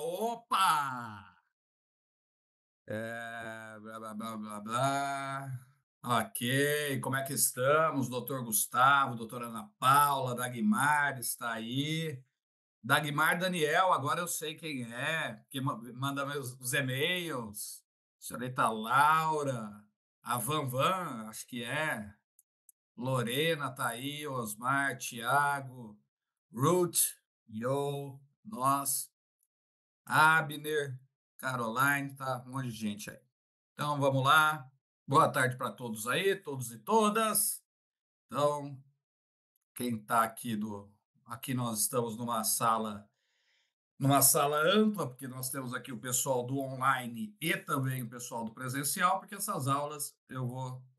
Opa! Blá, blá, blá, blá, blá. Ok, como é que estamos? Doutor Gustavo, doutora Ana Paula, Dagmar está aí. Dagmar Daniel, agora eu sei quem é, que manda os e-mails. Senhorita Laura, a Van Van, acho que é. Lorena tá aí, Osmar, Thiago, Ruth, Yo, nós. Abner, Caroline, tá? Um monte de gente aí. Então, vamos lá. Boa tarde para todos aí, todos e todas. Então, quem está aqui nós estamos numa sala ampla, porque nós temos aqui o pessoal do online e também o pessoal do presencial, porque essas aulas eu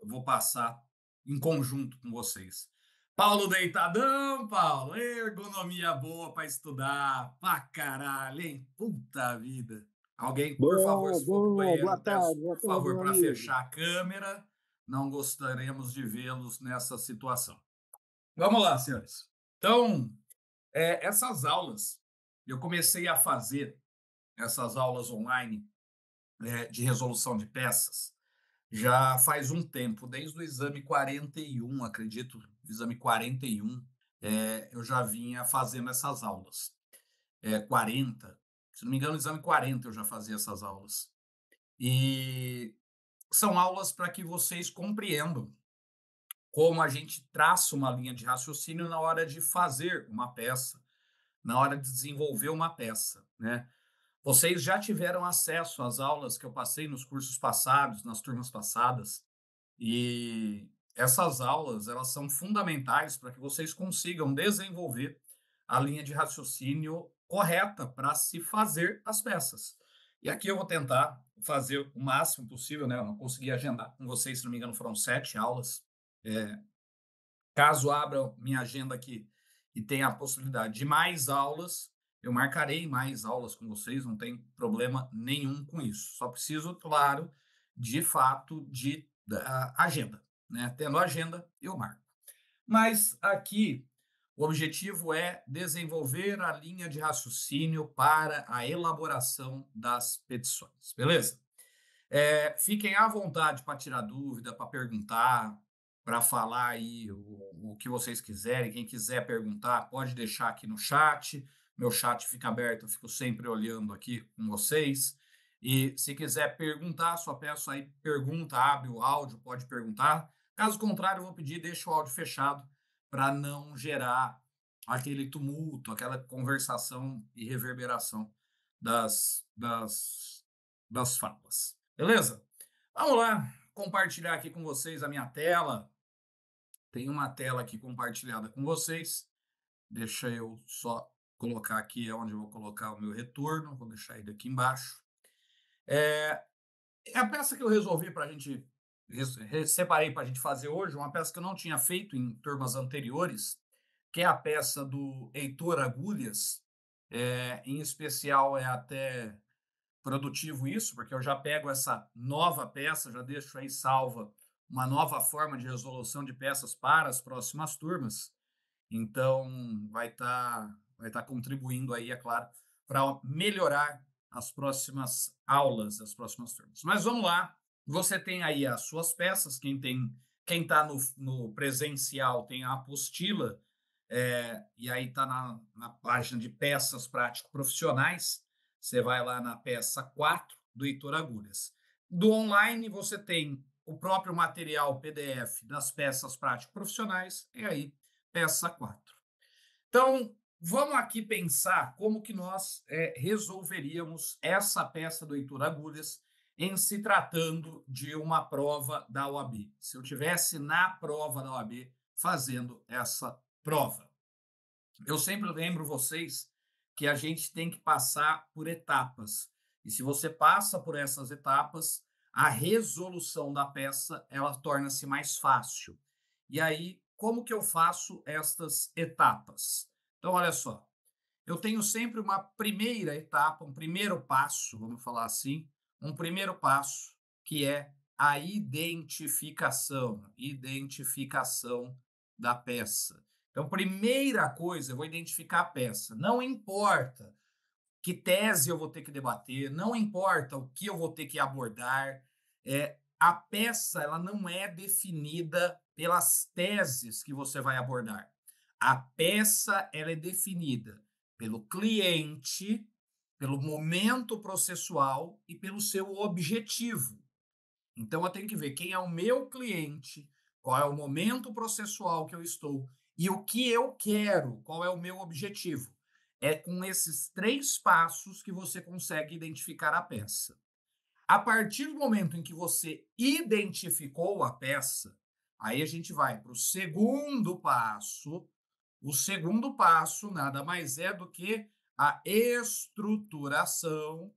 vou passar em conjunto com vocês. Paulo deitadão, Paulo, ergonomia boa para estudar, pra caralho, hein? Puta vida. Alguém, por favor, Bom, se for para o bom, banheiro, peço, boa por tarde, favor, meu para amigo. fechar a câmera. Não gostaríamos de vê-los nessa situação. Vamos lá, senhores. Então, essas aulas, eu comecei a fazer essas aulas online de resolução de peças já faz um tempo, desde o exame 41, acredito, o exame 41, eu já vinha fazendo essas aulas. 40, se não me engano, no exame 40 eu já fazia essas aulas. E são aulas para que vocês compreendam como a gente traça uma linha de raciocínio na hora de fazer uma peça, na hora de desenvolver uma peça, né? Vocês já tiveram acesso às aulas que eu passei nos cursos passados, nas turmas passadas, e essas aulas, elas são fundamentais para que vocês consigam desenvolver a linha de raciocínio correta para se fazer as peças. E aqui eu vou tentar fazer o máximo possível, né? Eu não consegui agendar com vocês, se não me engano, foram 7 aulas. É, Caso abra minha agenda aqui e tenha a possibilidade de mais aulas, eu marcarei mais aulas com vocês, não tem problema nenhum com isso. Só preciso, claro, de fato, de agenda, né? Tendo agenda, eu marco. Mas aqui o objetivo é desenvolver a linha de raciocínio para a elaboração das petições, beleza? Fiquem à vontade para tirar dúvida, para perguntar, para falar aí o que vocês quiserem. Quem quiser perguntar, pode deixar aqui no chat. Meu chat fica aberto, eu fico sempre olhando aqui com vocês. E se quiser perguntar, só peço aí pergunta, abre o áudio, pode perguntar. Caso contrário, eu vou pedir, deixa o áudio fechado para não gerar aquele tumulto, aquela conversação e reverberação das falas. Beleza? Vamos lá compartilhar aqui com vocês a minha tela. Tem uma tela aqui compartilhada com vocês. Deixa eu só colocar aqui onde eu vou colocar o meu retorno. Vou deixar ele aqui embaixo. É a peça que eu resolvi para a gente, separei para a gente fazer hoje, uma peça que eu não tinha feito em turmas anteriores, que é a peça do Heitor Agulhas. Em especial, é até produtivo isso, porque eu já pego essa nova peça, já deixo aí salva uma nova forma de resolução de peças para as próximas turmas. Então, vai tá contribuindo aí, é claro, para melhorar as próximas aulas, as próximas turmas. Mas vamos lá, você tem aí as suas peças, quem está no presencial tem a apostila, e aí está na página de peças prático-profissionais, você vai lá na peça 4 do Heitor Agulhas. Do online, você tem o próprio material PDF das peças prático-profissionais, e aí, peça 4. Então, vamos aqui pensar como que nós resolveríamos essa peça do Heitor Agulhas em se tratando de uma prova da OAB. Se eu tivesse na prova da OAB fazendo essa prova. Eu sempre lembro vocês que a gente tem que passar por etapas. E se você passa por essas etapas, a resolução da peça ela torna-se mais fácil. E aí, como que eu faço estas etapas? Então, olha só, eu tenho sempre uma primeira etapa, um primeiro passo, vamos falar assim, um primeiro passo, que é a identificação da peça. Então, primeira coisa, eu vou identificar a peça. Não importa que tese eu vou ter que debater, não importa o que eu vou ter que abordar. A peça ela não é definida pelas teses que você vai abordar. A peça ela é definida pelo cliente, pelo momento processual e pelo seu objetivo. Então, eu tenho que ver quem é o meu cliente, qual é o momento processual que eu estou e o que eu quero, qual é o meu objetivo. É com esses três passos que você consegue identificar a peça. A partir do momento em que você identificou a peça, aí a gente vai para o segundo passo. O segundo passo nada mais é do que a estruturação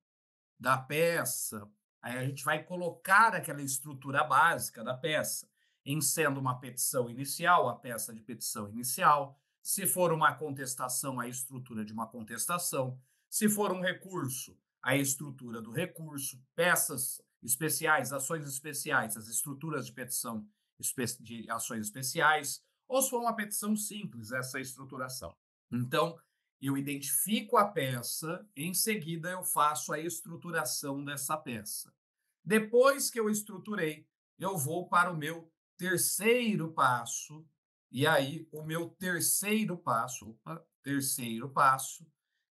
da peça. Aí a gente vai colocar aquela estrutura básica da peça, em sendo uma petição inicial, a peça de petição inicial. Se for uma contestação, a estrutura de uma contestação. Se for um recurso, a estrutura do recurso. Peças especiais, ações especiais, as estruturas de petição de ações especiais. Ou se for uma petição simples, essa estruturação. Então, eu identifico a peça, em seguida eu faço a estruturação dessa peça. Depois que eu estruturei, eu vou para o meu terceiro passo, e aí o meu terceiro passo,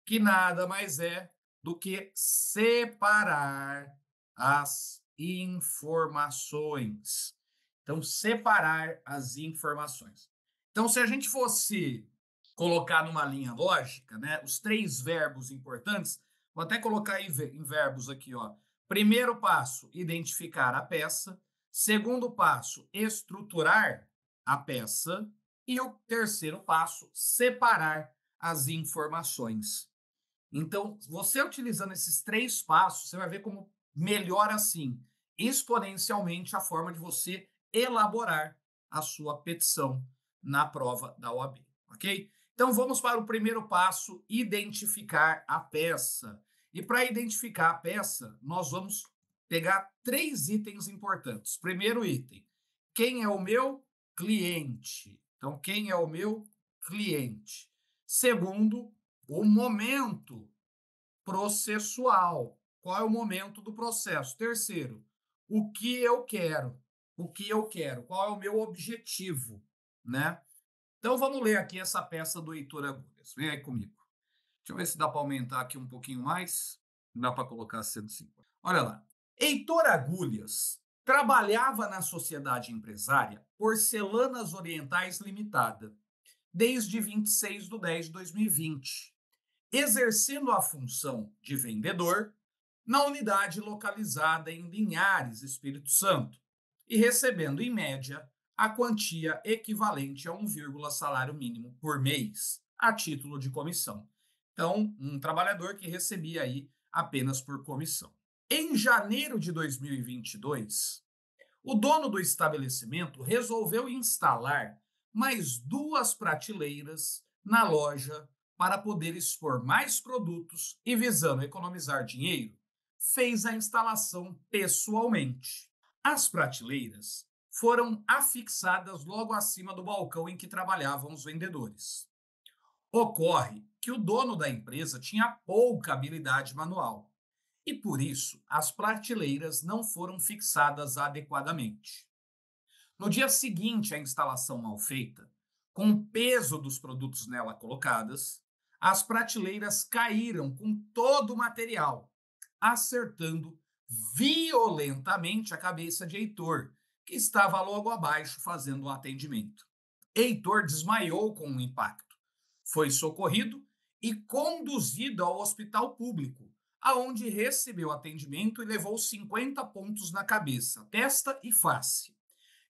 que nada mais é do que separar as informações. Então, separar as informações. Então, se a gente fosse colocar numa linha lógica, né, os três verbos importantes, vou até colocar aí em verbos aqui, ó. Primeiro passo, identificar a peça. Segundo passo, estruturar a peça. E o terceiro passo, separar as informações. Então, você utilizando esses três passos, você vai ver como melhora, assim, exponencialmente a forma de você elaborar a sua petição na prova da OAB, ok? Então, vamos para o primeiro passo, identificar a peça. E para identificar a peça, nós vamos pegar três itens importantes. Primeiro item, quem é o meu cliente? Então, quem é o meu cliente? Segundo, o momento processual. Qual é o momento do processo? Terceiro, o que eu quero? O que eu quero? Qual é o meu objetivo, né? Então vamos ler aqui essa peça do Heitor Agulhas. Vem aí comigo. Deixa eu ver se dá para aumentar aqui um pouquinho mais. Não dá para colocar 150. Olha lá. Heitor Agulhas trabalhava na sociedade empresária Porcelanas Orientais Limitada desde 26/10/2020, exercendo a função de vendedor na unidade localizada em Linhares, Espírito Santo, e recebendo, em média, a quantia equivalente a 1, salário mínimo por mês, a título de comissão. Então, um trabalhador que recebia aí apenas por comissão. Em janeiro de 2022, o dono do estabelecimento resolveu instalar mais duas prateleiras na loja para poder expor mais produtos e, visando economizar dinheiro, fez a instalação pessoalmente. As prateleiras foram afixadas logo acima do balcão em que trabalhavam os vendedores. Ocorre que o dono da empresa tinha pouca habilidade manual e, por isso, as prateleiras não foram fixadas adequadamente. No dia seguinte à instalação mal feita, com o peso dos produtos nela colocadas, as prateleiras caíram com todo o material, acertando violentamente a cabeça de Heitor, que estava logo abaixo fazendo o atendimento. Heitor desmaiou com o impacto, foi socorrido e conduzido ao hospital público, aonde recebeu atendimento e levou 50 pontos na cabeça, testa e face,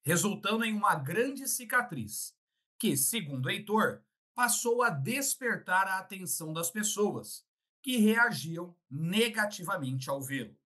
resultando em uma grande cicatriz, que, segundo Heitor, passou a despertar a atenção das pessoas, que reagiam negativamente ao vê-lo.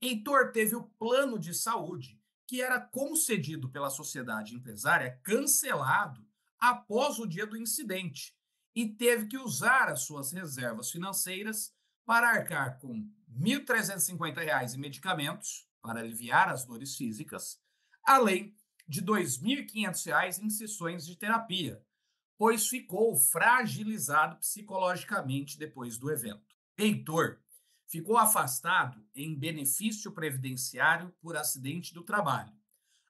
Heitor teve o plano de saúde, que era concedido pela sociedade empresária, cancelado após o dia do incidente, e teve que usar as suas reservas financeiras para arcar com R$ 1.350 em medicamentos para aliviar as dores físicas, além de R$ 2.500 em sessões de terapia, pois ficou fragilizado psicologicamente depois do evento. Heitor ficou afastado em benefício previdenciário por acidente do trabalho,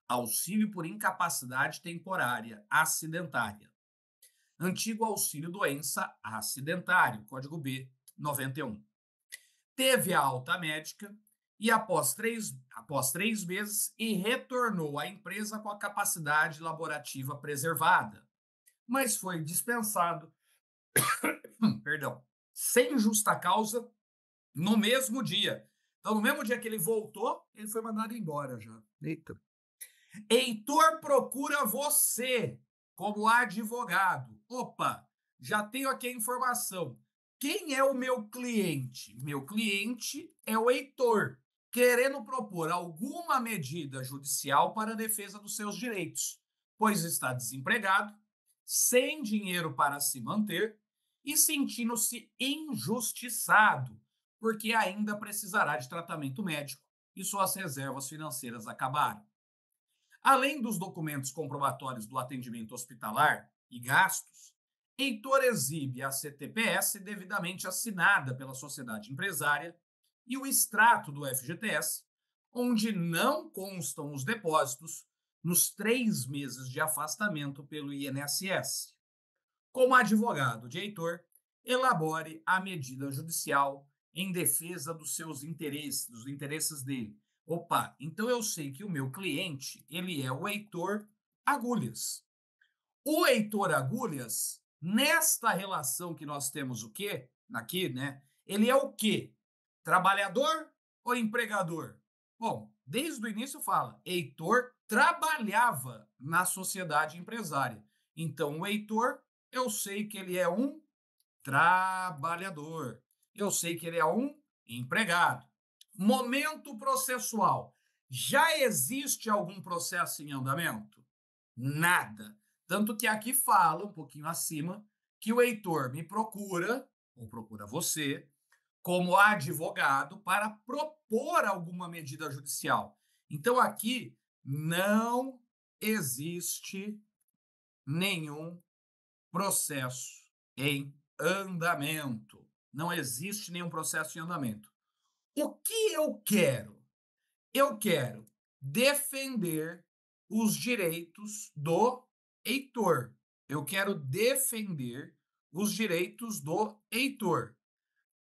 auxílio por incapacidade temporária acidentária, antigo auxílio doença acidentário, código B 91. Teve a alta médica e após três meses e retornou à empresa com a capacidade laborativa preservada, mas foi dispensado, perdão, sem justa causa no mesmo dia. Então, no mesmo dia que ele voltou, ele foi mandado embora já. Eita. Heitor procura você como advogado. Opa, já tenho aqui a informação. Quem é o meu cliente? Meu cliente é o Heitor, querendo propor alguma medida judicial para a defesa dos seus direitos, pois está desempregado, sem dinheiro para se manter e sentindo-se injustiçado, porque ainda precisará de tratamento médico e suas reservas financeiras acabaram. Além dos documentos comprobatórios do atendimento hospitalar e gastos, Heitor exibe a CTPS devidamente assinada pela sociedade empresária e o extrato do FGTS, onde não constam os depósitos nos 3 meses de afastamento pelo INSS. Como advogado de Heitor, elabore a medida judicial em defesa dos seus interesses, dos interesses dele. Opa, então eu sei que o meu cliente, ele é o Heitor Agulhas. O Heitor Agulhas, nesta relação que nós temos o quê? Aqui, né? Ele é o quê? Trabalhador ou empregador? Bom, desde o início fala, Heitor trabalhava na sociedade empresária. Então, o Heitor, eu sei que ele é um trabalhador. Eu sei que ele é um empregado. Momento processual. Já existe algum processo em andamento? Nada. Tanto que aqui fala, um pouquinho acima, que o Heitor me procura, ou procura você, como advogado para propor alguma medida judicial. Então aqui não existe nenhum processo em andamento. Não existe nenhum processo em andamento. O que eu quero? Eu quero defender os direitos do Heitor. Eu quero defender os direitos do Heitor.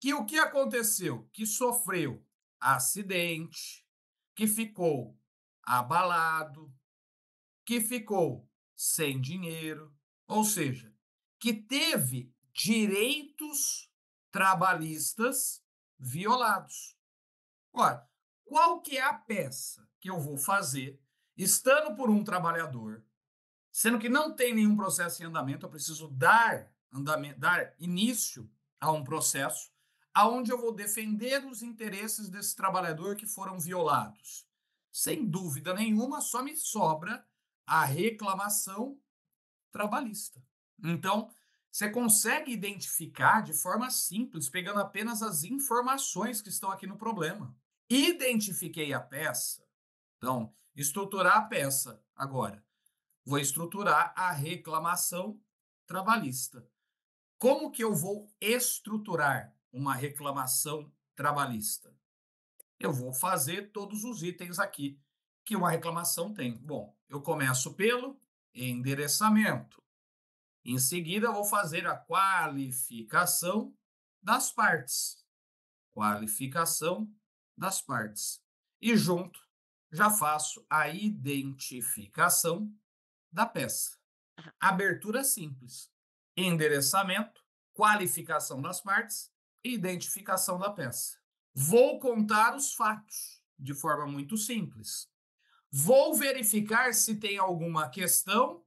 Que o que aconteceu? Que sofreu acidente, que ficou abalado, que ficou sem dinheiro, ou seja, que teve direitos trabalhistas violados. Ora, qual que é a peça que eu vou fazer estando por um trabalhador, sendo que não tem nenhum processo em andamento, eu preciso dar início a um processo aonde eu vou defender os interesses desse trabalhador que foram violados. Sem dúvida nenhuma, só me sobra a reclamação trabalhista. Então, você consegue identificar de forma simples, pegando apenas as informações que estão aqui no problema. Identifiquei a peça. Então, estruturar a peça. Agora, vou estruturar a reclamação trabalhista. Como que eu vou estruturar uma reclamação trabalhista? Eu vou fazer todos os itens aqui que uma reclamação tem. Bom, eu começo pelo endereçamento. Em seguida, eu vou fazer a qualificação das partes. Qualificação das partes. E junto, já faço a identificação da peça. Abertura simples. Endereçamento, qualificação das partes e identificação da peça. Vou contar os fatos de forma muito simples. Vou verificar se tem alguma questão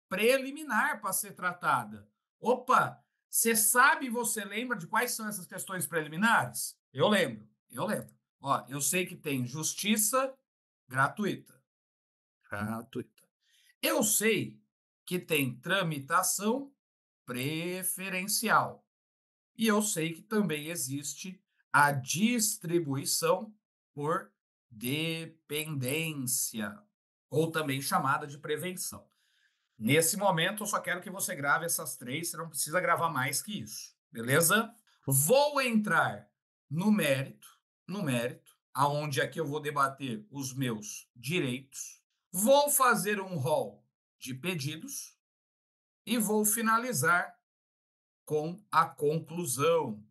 preliminar para ser tratada. Opa, você lembra de quais são essas questões preliminares? Eu lembro. Ó, eu sei que tem justiça gratuita. Gratuita. Eu sei que tem tramitação preferencial. E eu sei que também existe a distribuição por dependência, ou também chamada de prevenção. Nesse momento, eu só quero que você grave essas 3, você não precisa gravar mais que isso, beleza? Vou entrar no mérito, aonde aqui eu vou debater os meus direitos, vou fazer um rol de pedidos e vou finalizar com a conclusão.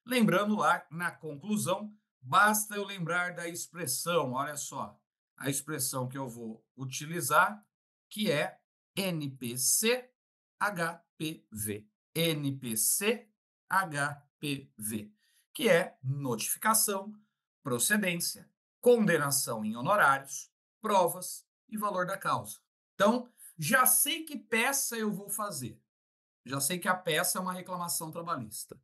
Lembrando lá, na conclusão, basta eu lembrar da expressão, olha só, a expressão que eu vou utilizar, que é NPC-HPV. NPC-HPV, que é notificação, procedência, condenação em honorários, provas e valor da causa. Então, já sei que peça eu vou fazer. Já sei que a peça é uma reclamação trabalhista.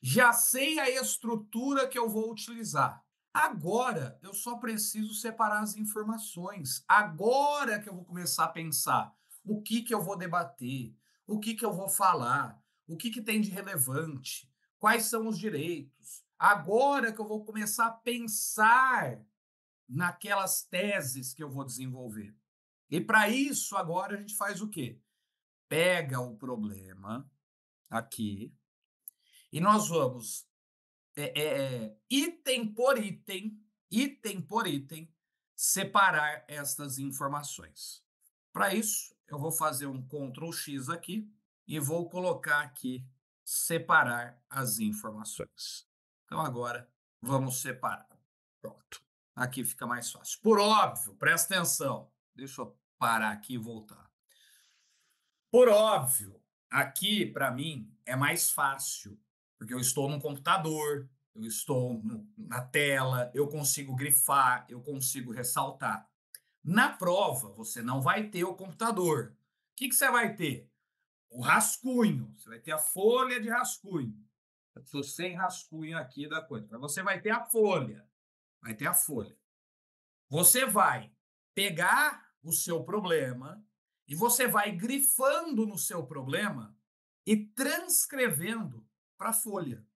Já sei a estrutura que eu vou utilizar. Agora eu só preciso separar as informações. Agora que eu vou começar a pensar o que eu vou debater, o que eu vou falar, o que tem de relevante, quais são os direitos. Agora que eu vou começar a pensar naquelas teses que eu vou desenvolver. E para isso, agora a gente faz o quê? Pega o problema aqui e nós vamos item por item, separar estas informações. Para isso, eu vou fazer um Ctrl X aqui e vou colocar aqui separar as informações. Então agora vamos separar. Pronto. Aqui fica mais fácil. Por óbvio, presta atenção. Deixa eu parar aqui e voltar. Por óbvio, aqui para mim é mais fácil, porque eu estou no computador, eu estou na tela, eu consigo grifar, eu consigo ressaltar. Na prova, você não vai ter o computador. O que você vai ter? O rascunho. Você vai ter a folha de rascunho. Eu estou sem rascunho aqui da coisa. Mas você vai ter a folha. Vai ter a folha. Você vai pegar o seu problema e você vai grifando no seu problema e transcrevendo para a folha.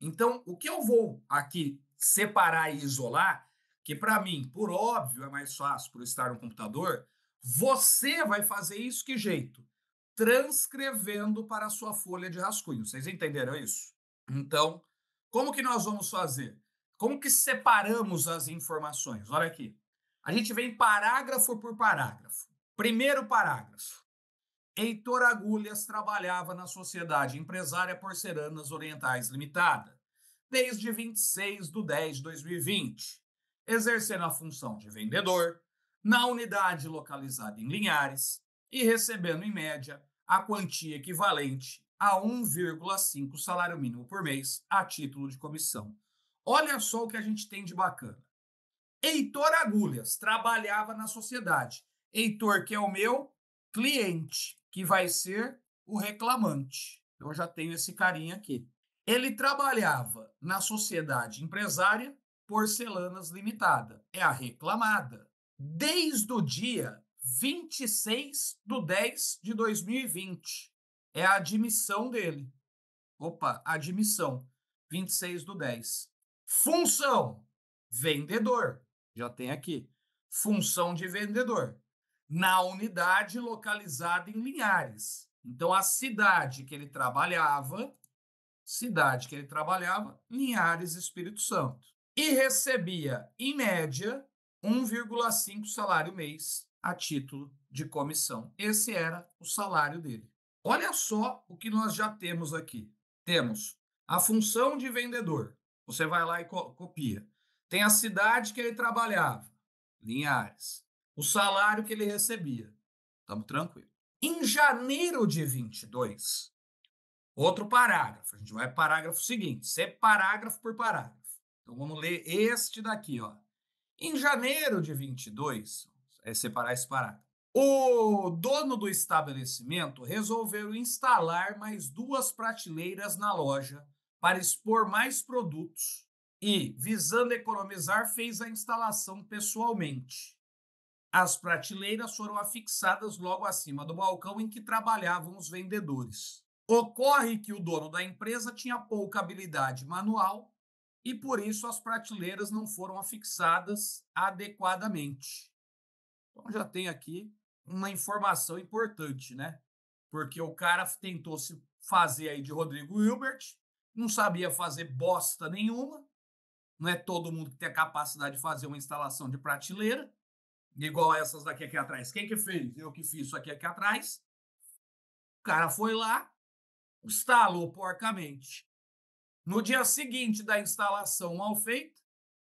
Então, o que eu vou aqui separar e isolar, que para mim, por óbvio, é mais fácil por estar no computador, você vai fazer isso que jeito? Transcrevendo para a sua folha de rascunho. Vocês entenderam isso? Então, como que nós vamos fazer? Como que separamos as informações? Olha aqui. A gente vem parágrafo por parágrafo. Primeiro parágrafo. Heitor Agulhas trabalhava na Sociedade Empresária Porcelanas Orientais Limitada desde 26/10/2020, exercendo a função de vendedor na unidade localizada em Linhares e recebendo, em média, a quantia equivalente a 1,5 salário mínimo por mês a título de comissão. Olha só o que a gente tem de bacana. Heitor Agulhas trabalhava na sociedade. Heitor, que é o meu cliente, que vai ser o reclamante. Eu já tenho esse carinha aqui. Ele trabalhava na sociedade empresária Porcelanas Limitada. É a reclamada. Desde o dia 26/10/2020. É a admissão dele. Opa, admissão. 26/10. Função: vendedor. Já tem aqui. Função de vendedor. Na unidade localizada em Linhares. Então, a cidade que ele trabalhava, Linhares, Espírito Santo. E recebia, em média, 1,5 salário mês a título de comissão. Esse era o salário dele. Olha só o que nós já temos aqui. Temos a função de vendedor. Você vai lá e copia. Tem a cidade que ele trabalhava, Linhares. O salário que ele recebia. Estamos tranquilos. Em janeiro de 22, outro parágrafo. A gente vai para o parágrafo seguinte, sempre parágrafo por parágrafo. Então vamos ler este daqui, ó. Em janeiro de 22, é separar esse parágrafo. O dono do estabelecimento resolveu instalar mais 2 prateleiras na loja para expor mais produtos e, visando economizar, fez a instalação pessoalmente. As prateleiras foram afixadas logo acima do balcão em que trabalhavam os vendedores. Ocorre que o dono da empresa tinha pouca habilidade manual e, por isso, as prateleiras não foram afixadas adequadamente. Então, já tem aqui uma informação importante, né? Porque o cara tentou se fazer aí de Rodrigo Hilbert, não sabia fazer bosta nenhuma, não é todo mundo que tem a capacidade de fazer uma instalação de prateleira, igual essas daqui aqui atrás. Quem que fez? Eu que fiz isso aqui atrás. O cara foi lá, instalou porcamente. No dia seguinte da instalação mal feita,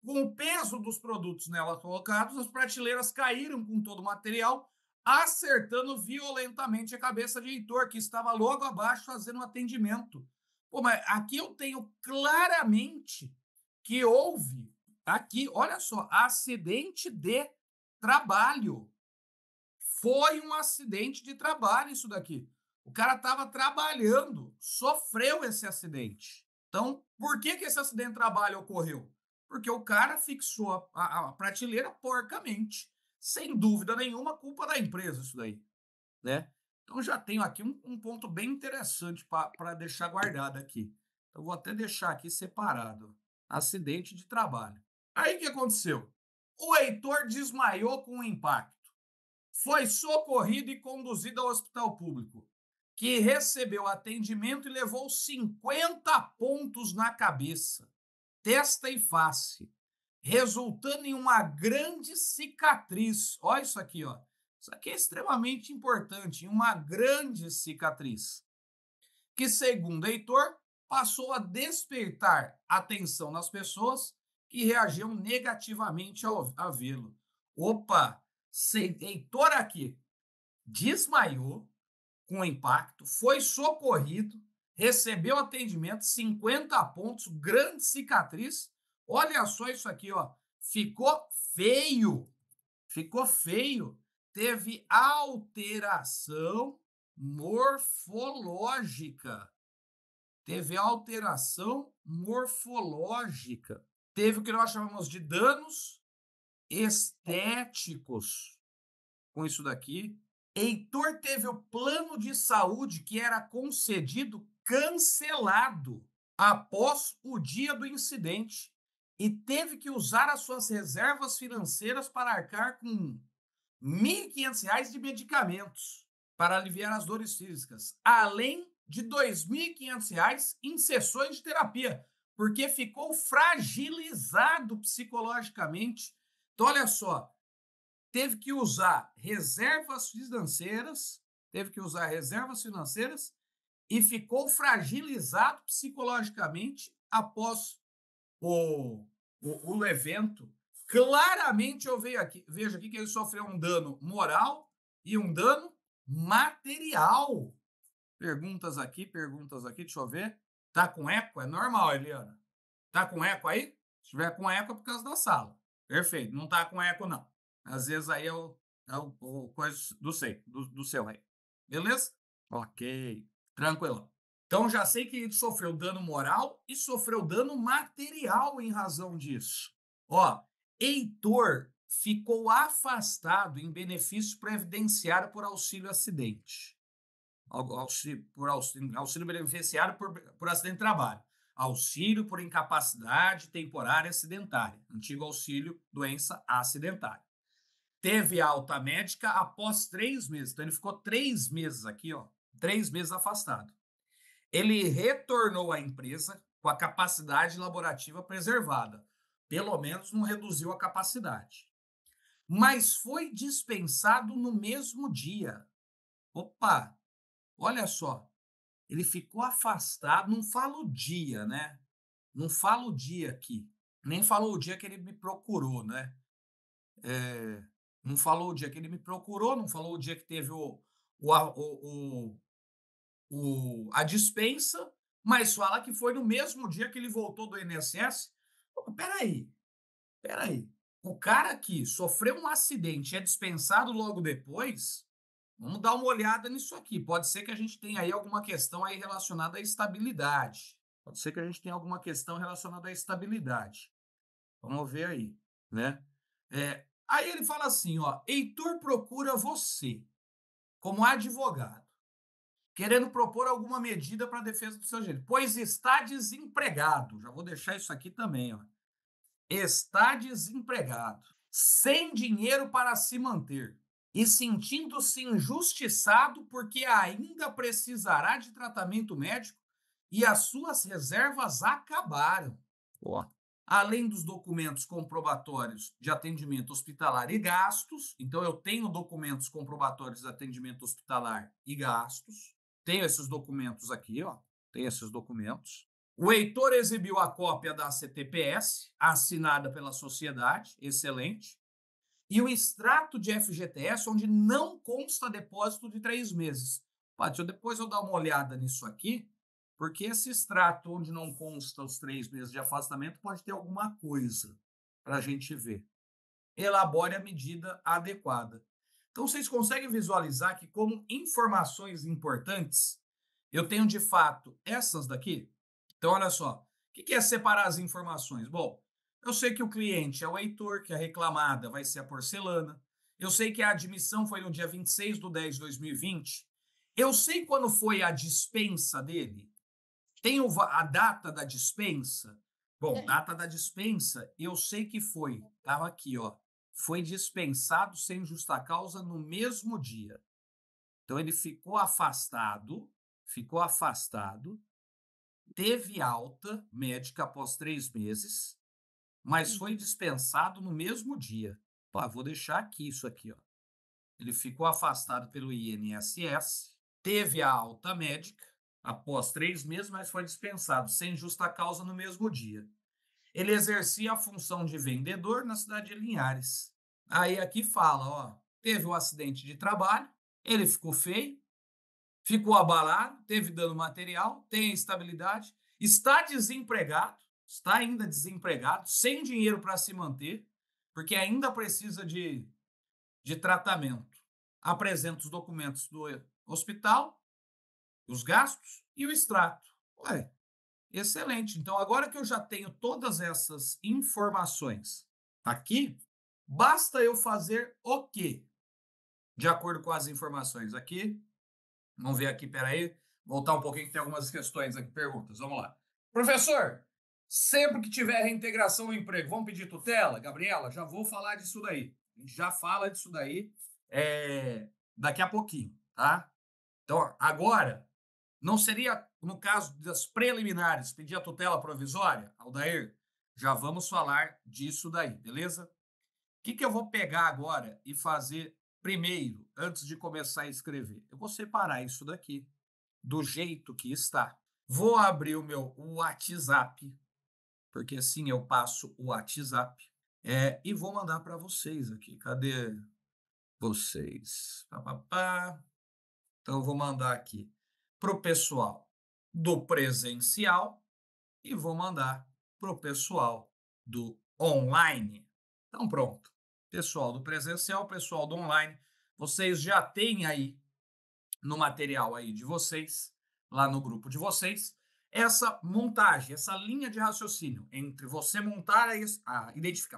com o peso dos produtos nela colocados, as prateleiras caíram com todo o material, acertando violentamente a cabeça de Heitor, que estava logo abaixo fazendo um atendimento. Pô, mas aqui eu tenho claramente que houve, aqui, olha só, acidente de trabalho. Foi um acidente de trabalho isso daqui. O cara estava trabalhando, sofreu esse acidente. Então, por que esse acidente de trabalho ocorreu? Porque o cara fixou a prateleira porcamente. Sem dúvida nenhuma, culpa da empresa isso daí, né? Então, já tenho aqui um ponto bem interessante para deixar guardado aqui. Eu vou até deixar aqui separado. Acidente de trabalho. Aí, o que aconteceu? O Heitor desmaiou com o impacto. Foi socorrido e conduzido ao hospital público, que recebeu atendimento e levou 50 pontos na cabeça, testa e face, resultando em uma grande cicatriz. Olha isso aqui, ó. Isso aqui é extremamente importante, uma grande cicatriz, que, segundo Heitor, passou a despertar atenção nas pessoas que reagiam negativamente a vê-lo. Opa, Heitor aqui desmaiou com o impacto, foi socorrido, recebeu atendimento, 50 pontos, grande cicatriz. Olha só isso aqui, ó. Ficou feio. Ficou feio. Teve alteração morfológica. Teve alteração morfológica. Teve o que nós chamamos de danos estéticos com isso daqui. Heitor teve o plano de saúde que era concedido cancelado após o dia do incidente e teve que usar as suas reservas financeiras para arcar com R$ 1.500 de medicamentos para aliviar as dores físicas, além de R$ 2.500 em sessões de terapia, porque ficou fragilizado psicologicamente. Então, olha só, teve que usar reservas financeiras, e ficou fragilizado psicologicamente após o evento. Claramente eu vejo aqui que ele sofreu um dano moral e um dano material. Perguntas aqui, deixa eu ver. Tá com eco? É normal, Eliana. Tá com eco aí? Se tiver com eco é por causa da sala. Perfeito, não tá com eco não. Às vezes aí é o coisa do seu aí. Beleza? Ok, tranquilo. Então já sei que ele sofreu dano moral e sofreu dano material em razão disso. Ó, Heitor ficou afastado em benefício previdenciário por auxílio acidente. Auxílio beneficiário por acidente de trabalho. Auxílio por incapacidade temporária acidentária. Antigo auxílio doença acidentária. Teve alta médica após 3 meses. Então, ele ficou 3 meses aqui, ó. 3 meses afastado. Ele retornou à empresa com a capacidade laborativa preservada. Pelo menos não reduziu a capacidade. Mas foi dispensado no mesmo dia. Opa, olha só. Ele ficou afastado, não fala o dia, né? Não fala o dia aqui. Nem falou o dia que ele me procurou, né? Não falou o dia que ele me procurou, não falou o dia que teve a dispensa, mas fala que foi no mesmo dia que ele voltou do INSS. Pô, peraí. O cara que sofreu um acidente e é dispensado logo depois, vamos dar uma olhada nisso aqui. Pode ser que a gente tenha aí alguma questão aí relacionada à estabilidade. Vamos ver aí, né? Aí ele fala assim, ó, Heitor procura você como advogado, querendo propor alguma medida para a defesa do seu direito, pois está desempregado. Já vou deixar isso aqui também, ó. Está desempregado, sem dinheiro para se manter e sentindo-se injustiçado porque ainda precisará de tratamento médico e as suas reservas acabaram. Ó, Além dos documentos comprobatórios de atendimento hospitalar e gastos, então eu tenho documentos comprobatórios de atendimento hospitalar e gastos, tenho esses documentos aqui, ó, tenho esses documentos. O Heitor exibiu a cópia da CTPS, assinada pela sociedade, excelente, e o extrato de FGTS, onde não consta depósito de 3 meses. Pátio, depois eu dar uma olhada nisso aqui, porque esse extrato onde não consta os 3 meses de afastamento pode ter alguma coisa para a gente ver. Elabore a medida adequada. Então, vocês conseguem visualizar que, como informações importantes, eu tenho de fato essas daqui? Então, olha só. O que é separar as informações? Bom, eu sei que o cliente é o Heitor, que a reclamada vai ser a porcelana. Eu sei que a admissão foi no dia 26/10/2020. Eu sei quando foi a dispensa dele. Tem a data da dispensa? Bom, data da dispensa, eu sei que foi. Estava aqui, ó. Foi dispensado sem justa causa no mesmo dia. Então, ele ficou afastado, teve alta médica após 3 meses, mas foi dispensado no mesmo dia. Pá, vou deixar aqui isso aqui, ó. Ele ficou afastado pelo INSS, teve a alta médica após 3 meses, mas foi dispensado sem justa causa no mesmo dia. Ele exercia a função de vendedor na cidade de Linhares. Aí aqui fala, ó, teve um acidente de trabalho, ele ficou feio, ficou abalado, teve dano material, tem instabilidade, está ainda desempregado, sem dinheiro para se manter, porque ainda precisa de tratamento. Apresenta os documentos do hospital, os gastos e o extrato. Ué, excelente. Então, agora que eu já tenho todas essas informações aqui, basta eu fazer o quê? De acordo com as informações aqui, vamos ver aqui, peraí, voltar um pouquinho que tem algumas questões aqui, perguntas, vamos lá. Professor, sempre que tiver reintegração no emprego, vamos pedir tutela? Gabriela, já vou falar disso daí. A gente já fala disso daí daqui a pouquinho, tá? Então, agora, não seria, no caso das preliminares, pedir a tutela provisória, Aldair? Já vamos falar disso daí, beleza? O que eu vou pegar agora e fazer primeiro, antes de começar a escrever? Eu vou separar isso daqui, do jeito que está. Vou abrir o meu WhatsApp, porque assim eu passo o WhatsApp, e vou mandar para vocês aqui. Cadê vocês? Pá, pá, pá. Então, eu vou mandar aqui para o pessoal do presencial e vou mandar para o pessoal do online. Então, pronto. Pessoal do presencial, pessoal do online, vocês já têm aí no material aí de vocês, lá no grupo de vocês, essa montagem, essa linha de raciocínio entre você montar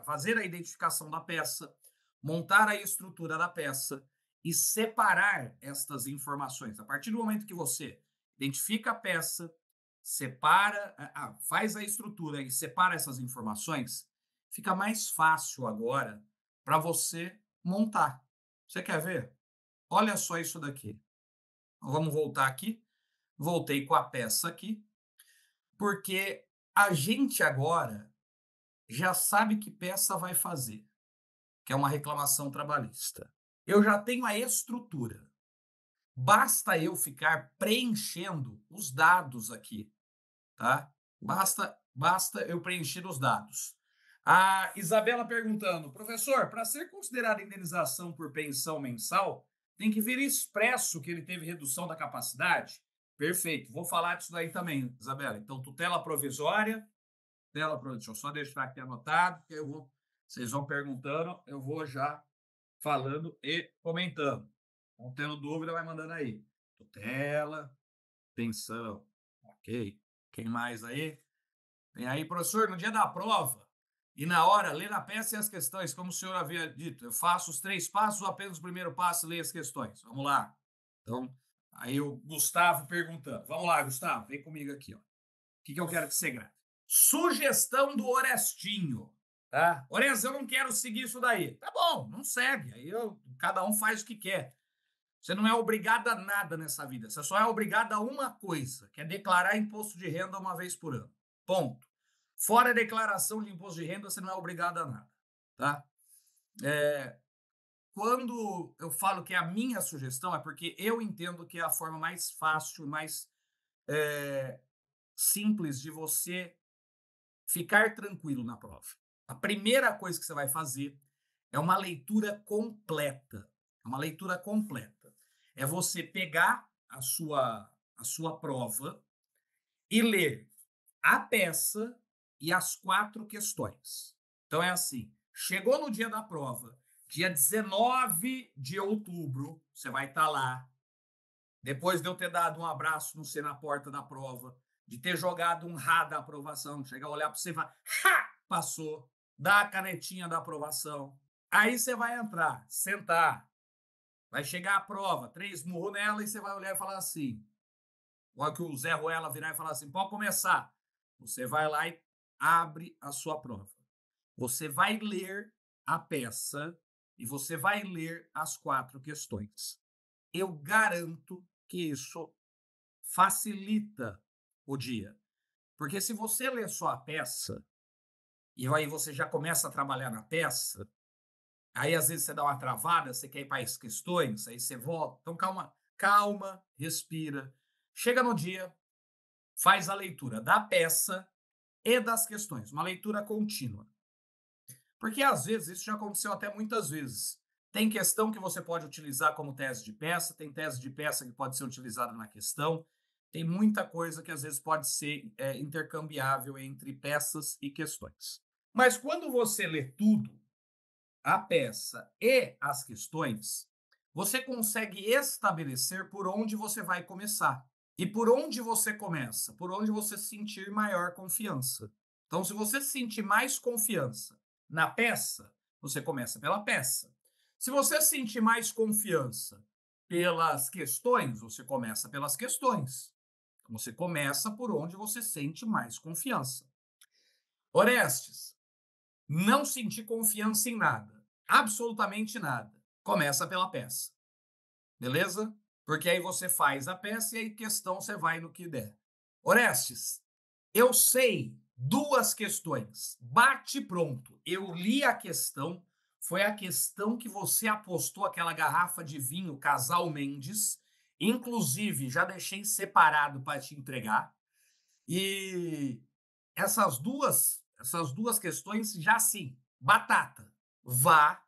fazer a identificação da peça, montar a estrutura da peça e separar estas informações. A partir do momento que você identifica a peça, separa, faz a estrutura e separa essas informações, fica mais fácil agora para você montar. Você quer ver? Olha só isso daqui. Vamos voltar aqui. Voltei com a peça aqui, porque a gente agora já sabe que peça vai fazer, que é uma reclamação trabalhista. Eu já tenho a estrutura. Basta eu ficar preenchendo os dados aqui, tá? Basta eu preencher os dados. A Isabela perguntando, professor, para ser considerada indenização por pensão mensal, tem que vir expresso que ele teve redução da capacidade? Perfeito, vou falar disso daí também, Isabela. Então, tutela provisória, deixa eu só deixar aqui anotado, que vocês vão perguntando, eu vou já falando e comentando. Não tendo dúvida, vai mandando aí. Tutela, pensão, ok. Quem mais aí? Tem aí, professor, no dia da prova e na hora, ler a peça e as questões, como o senhor havia dito. Eu faço os 3 passos ou apenas o primeiro passo e leio as questões? Vamos lá. Então, aí o Gustavo perguntando. Vamos lá, Gustavo, vem comigo aqui. Ó. O que eu quero que você grave? Sugestão do Orestinho. Tá? Orez, eu não quero seguir isso daí. Tá bom, não segue. Aí cada um faz o que quer. Você não é obrigado a nada nessa vida. Você só é obrigado a uma coisa, que é declarar imposto de renda uma vez por ano. Ponto. Fora a declaração de imposto de renda, você não é obrigado a nada, tá? Quando eu falo que é a minha sugestão, é porque eu entendo que é a forma mais fácil, mais simples de você ficar tranquilo na prova. A primeira coisa que você vai fazer é uma leitura completa. É uma leitura completa. É você pegar a sua prova e ler a peça e as 4 questões. Então é assim, chegou no dia da prova, dia 19 de outubro, você vai estar lá, depois de eu ter dado um abraço no você na porta da prova, de ter jogado um Rá da aprovação, chegar a olhar para você e falar, ha! Passou, dá a canetinha da aprovação. Aí você vai entrar, sentar, vai chegar a prova, 3 murros nela e você vai olhar e falar assim, igual que o Zé Ruela virar e falar assim, pode começar. Você vai lá e abre a sua prova. Você vai ler a peça e você vai ler as 4 questões. Eu garanto que isso facilita o dia. Porque se você ler só a peça, e aí você já começa a trabalhar na peça, aí às vezes você dá uma travada, você quer ir para as questões, aí você volta. Então calma, calma, respira. Chega no dia, faz a leitura da peça e das questões, uma leitura contínua. Porque às vezes, isso já aconteceu até muitas vezes. Tem questão que você pode utilizar como tese de peça, tem tese de peça que pode ser utilizada na questão, tem muita coisa que às vezes pode ser intercambiável entre peças e questões. Mas quando você lê tudo, a peça e as questões, você consegue estabelecer por onde você vai começar. E por onde você começa? Por onde você sentir maior confiança. Então, se você sentir mais confiança na peça, você começa pela peça. Se você sentir mais confiança pelas questões, você começa pelas questões. Então, você começa por onde você sente mais confiança. Orestes, não sentir confiança em nada, absolutamente nada. Começa pela peça. Beleza? Porque aí você faz a peça e aí questão você vai no que der. Orestes, eu sei 2 questões. Bate pronto. Eu li a questão. Foi a questão que você apostou aquela garrafa de vinho Casal Mendes. Inclusive, já deixei separado para te entregar. E essas duas questões, já sim, batata. Vá,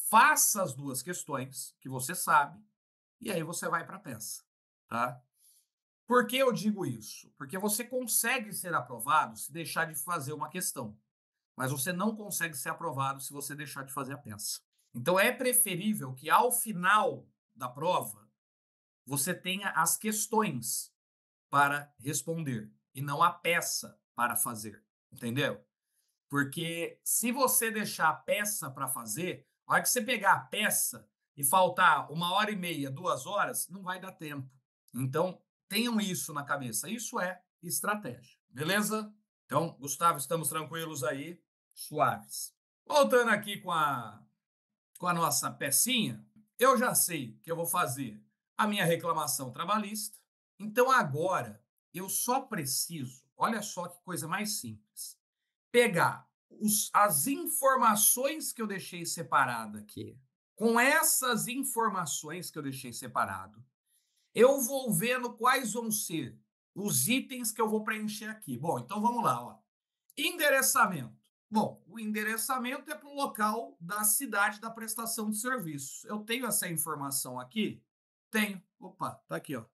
faça as 2 questões que você sabe e aí você vai para a peça, tá? Por que eu digo isso? Porque você consegue ser aprovado se deixar de fazer uma questão, mas você não consegue ser aprovado se você deixar de fazer a peça. Então é preferível que ao final da prova você tenha as questões para responder e não a peça para fazer, entendeu? Porque se você deixar a peça para fazer, a hora que você pegar a peça e faltar 1h30, 2 horas, não vai dar tempo. Então, tenham isso na cabeça. Isso é estratégia, beleza? Então, Gustavo, estamos tranquilos aí, suaves. Voltando aqui com a nossa pecinha, eu já sei que eu vou fazer a minha reclamação trabalhista. Então, agora, eu só preciso, olha só que coisa mais simples, pegar as informações que eu deixei separada aqui. Com essas informações que eu deixei separado, eu vou vendo quais vão ser os itens que eu vou preencher aqui. Bom, então vamos lá. Ó. Endereçamento. Bom, o endereçamento é para o local da cidade da prestação de serviços. Eu tenho essa informação aqui? Tenho. Opa, tá aqui, ó.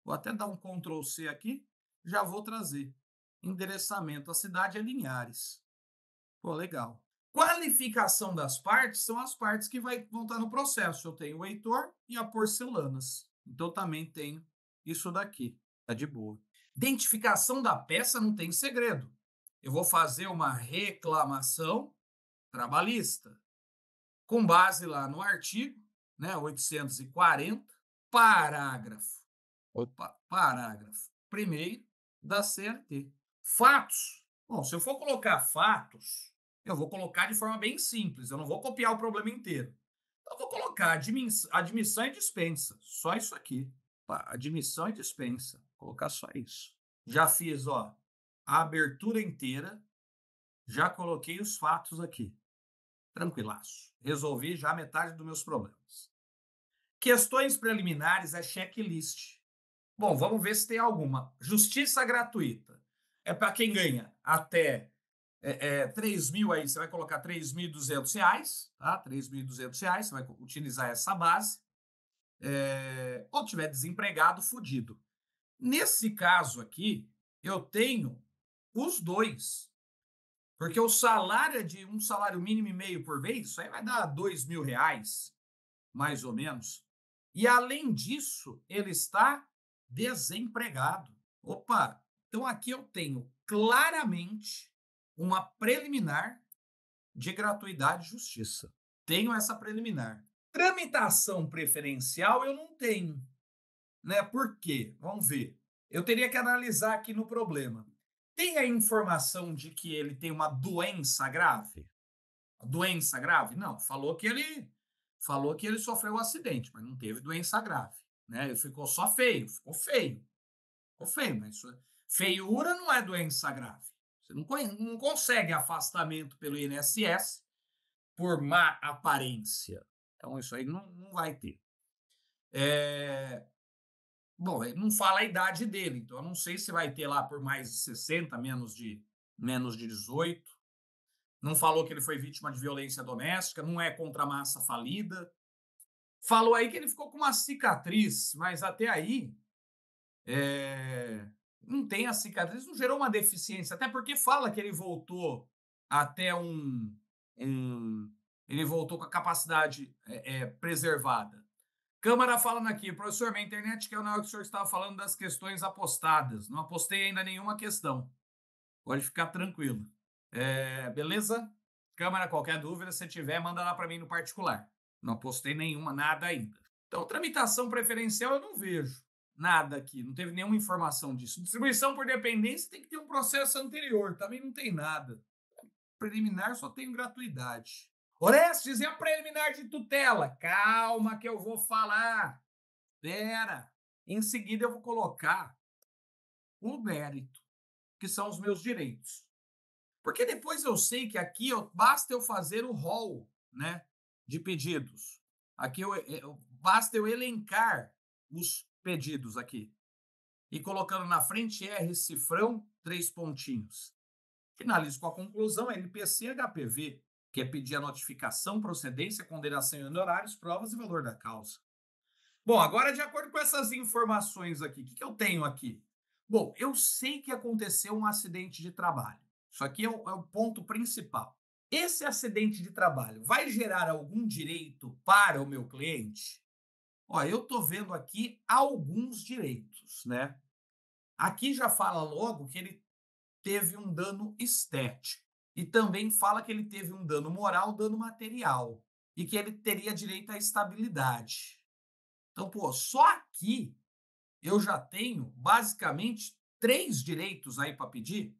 Vou até dar um Ctrl C aqui, já vou trazer. Endereçamento. A cidade é Linhares. Pô, legal. Qualificação das partes são as partes que vão estar no processo. Eu tenho o Heitor e a Porcelanas. Então também tenho isso daqui. Tá de boa. Identificação da peça não tem segredo. Eu vou fazer uma reclamação trabalhista com base lá no artigo, né, 840, parágrafo. Opa, parágrafo primeiro da CLT. Fatos. Bom, se eu for colocar fatos, eu vou colocar de forma bem simples. Eu não vou copiar o problema inteiro. Eu vou colocar admissão e dispensa. Só isso aqui. Pá, admissão e dispensa. Vou colocar só isso. Já fiz, ó, a abertura inteira. Já coloquei os fatos aqui. Tranquilaço. Resolvi já metade dos meus problemas. Questões preliminares é checklist. Bom, vamos ver se tem alguma. Justiça gratuita. É para quem ganha até 3 mil aí, você vai colocar R$ 3.200, tá? R$ 3.200, você vai utilizar essa base. Ou tiver desempregado, fudido. Nesse caso aqui, eu tenho os dois. Porque o salário é de um salário mínimo e meio por mês, isso aí vai dar R$ 2.000, mais ou menos. E, além disso, ele está desempregado. Opa, então aqui eu tenho claramente uma preliminar de gratuidade e justiça. Tenho essa preliminar. Tramitação preferencial eu não tenho. Né? Por quê? Vamos ver. Eu teria que analisar aqui no problema. Tem a informação de que ele tem uma doença grave? Doença grave? Não, falou que ele sofreu um acidente, mas não teve doença grave, né? Ele ficou só feio, ficou feio, mas feiura não é doença grave. Você não consegue afastamento pelo INSS por má aparência. Então isso aí não vai ter. Bom, ele não fala a idade dele, então eu não sei se vai ter lá por mais de 60, menos de 18. Não falou que ele foi vítima de violência doméstica, não é contra a massa falida. Falou aí que ele ficou com uma cicatriz, mas até aí não tem a cicatriz, não gerou uma deficiência, até porque fala que ele voltou até ele voltou com a capacidade preservada. Câmara falando aqui, professor, minha internet que é o que o senhor estava falando das questões apostadas. Não apostei ainda nenhuma questão. Pode ficar tranquilo. Beleza? Câmara, qualquer dúvida, se tiver, manda lá para mim no particular. Não apostei nenhuma, nada ainda. Então, tramitação preferencial eu não vejo nada aqui. Não teve nenhuma informação disso. Distribuição por dependência tem que ter um processo anterior. Também não tem nada. Preliminar só tem gratuidade. Orestes, e a preliminar de tutela? Calma que eu vou falar. Pera. Em seguida eu vou colocar o mérito, que são os meus direitos. Porque depois eu sei que aqui basta eu fazer o rol, né, de pedidos. Aqui basta eu elencar os pedidos aqui. E colocando na frente R, cifrão, 3 pontinhos. Finalizo com a conclusão, LPC HPV, que é pedir a notificação, procedência, condenação em honorários, provas e valor da causa. Bom, agora, de acordo com essas informações aqui, o que eu tenho aqui? Bom, eu sei que aconteceu um acidente de trabalho. Isso aqui é o ponto principal. Esse acidente de trabalho vai gerar algum direito para o meu cliente? Ó, eu estou vendo aqui alguns direitos, né? Aqui já fala logo que ele teve um dano estético. E também fala que ele teve um dano moral, dano material. E que ele teria direito à estabilidade. Então, pô, só aqui eu já tenho basicamente 3 direitos aí para pedir.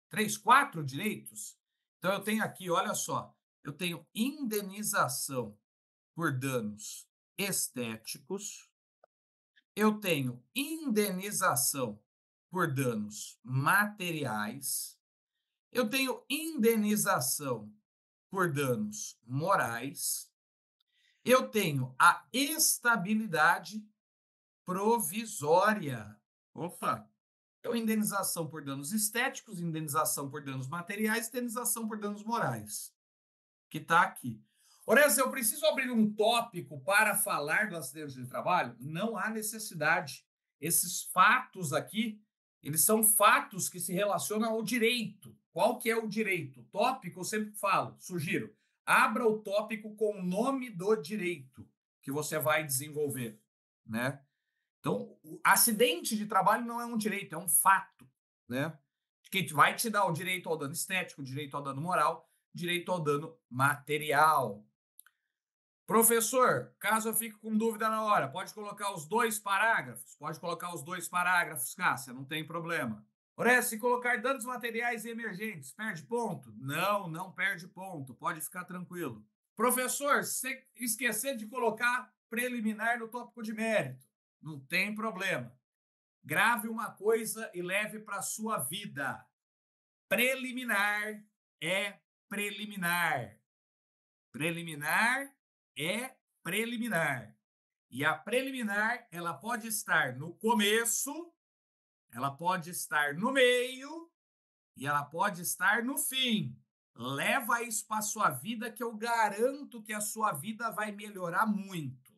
3, 4 direitos. Então, eu tenho aqui, olha só, eu tenho indenização por danos estéticos. Eu tenho indenização por danos materiais. Eu tenho indenização por danos morais. Eu tenho a estabilidade provisória. Opa! Então, indenização por danos estéticos, indenização por danos materiais, indenização por danos morais. Que está aqui. Orestes, eu preciso abrir um tópico para falar do acidente de trabalho? Não há necessidade. Esses fatos aqui, eles são fatos que se relacionam ao direito. Qual que é o direito? Tópico, eu sempre falo, sugiro, abra o tópico com o nome do direito que você vai desenvolver, né? Então, o acidente de trabalho não é um direito, é um fato, né? Que vai te dar o direito ao dano estético, o direito ao dano moral, direito ao dano material. Professor, caso eu fique com dúvida na hora, pode colocar os 2 parágrafos? Pode colocar os 2 parágrafos, Cássia, não tem problema. Orestes, se colocar danos materiais e emergentes, perde ponto? Não, não perde ponto, pode ficar tranquilo. Professor, se esquecer de colocar preliminar no tópico de mérito, não tem problema. Grave uma coisa e leve para a sua vida. Preliminar é preliminar. Preliminar é preliminar. E a preliminar, ela pode estar no começo, ela pode estar no meio e ela pode estar no fim. Leva isso para a sua vida que eu garanto que a sua vida vai melhorar muito.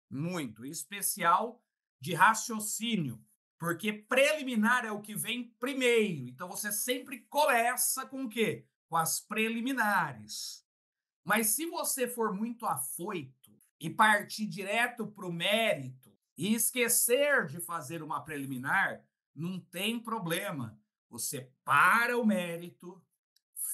Muito. Em especial de raciocínio. Porque preliminar é o que vem primeiro. Então você sempre começa com o quê? Com as preliminares. Mas se você for muito afoito e partir direto para o mérito e esquecer de fazer uma preliminar, não tem problema. Você para o mérito,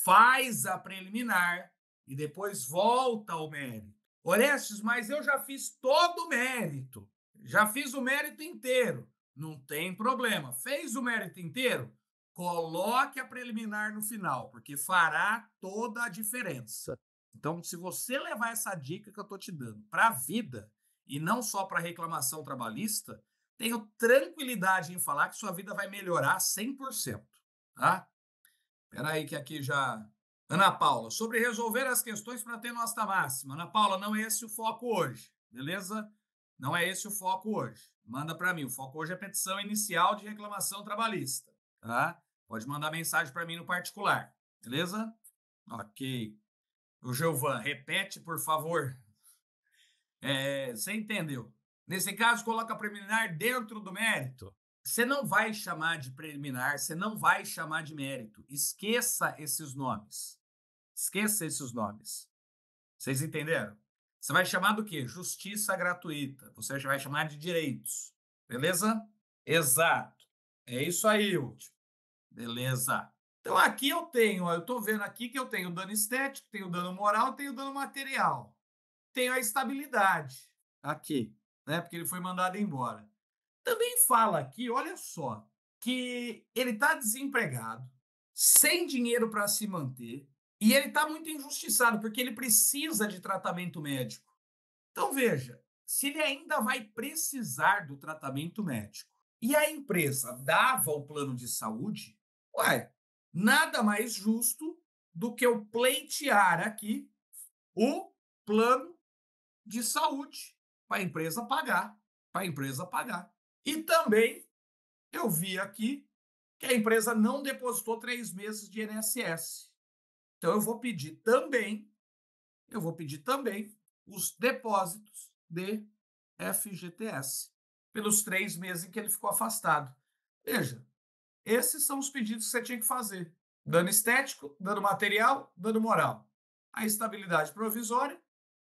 faz a preliminar e depois volta ao mérito. Orestes, mas eu já fiz todo o mérito. Já fiz o mérito inteiro. Não tem problema. Fez o mérito inteiro? Coloque a preliminar no final, porque fará toda a diferença. Então, se você levar essa dica que eu estou te dando para a vida, e não só para reclamação trabalhista, tenho tranquilidade em falar que sua vida vai melhorar 100%. Tá? Espera aí que aqui já... Ana Paula, sobre resolver as questões para ter nota máxima. Ana Paula, não é esse o foco hoje, beleza? Não é esse o foco hoje. Manda para mim. O foco hoje é petição inicial de reclamação trabalhista, tá? Pode mandar mensagem para mim no particular, beleza? Ok. O Gilvan, repete, por favor. Você entendeu? Nesse caso, coloca a preliminar dentro do mérito. Você não vai chamar de preliminar, você não vai chamar de mérito. Esqueça esses nomes. Esqueça esses nomes. Vocês entenderam? Você vai chamar do quê? Justiça gratuita. Você vai chamar de direitos. Beleza? Exato. É isso aí, último. Beleza. Então, aqui eu tenho, eu estou vendo aqui que eu tenho dano estético, tenho dano moral, tenho dano material. Tenho a estabilidade aqui, né? Porque ele foi mandado embora. Também fala aqui, olha só, que ele está desempregado, sem dinheiro para se manter, e ele está muito injustiçado, porque ele precisa de tratamento médico. Então, veja, se ele ainda vai precisar do tratamento médico e a empresa dava o plano de saúde, ué, nada mais justo do que eu pleitear aqui o plano de saúde para a empresa pagar, para a empresa pagar. E também eu vi aqui que a empresa não depositou 3 meses de INSS. Então eu vou pedir também os depósitos de FGTS pelos 3 meses em que ele ficou afastado. Veja, esses são os pedidos que você tinha que fazer: dano estético, dano material, dano moral, a estabilidade provisória,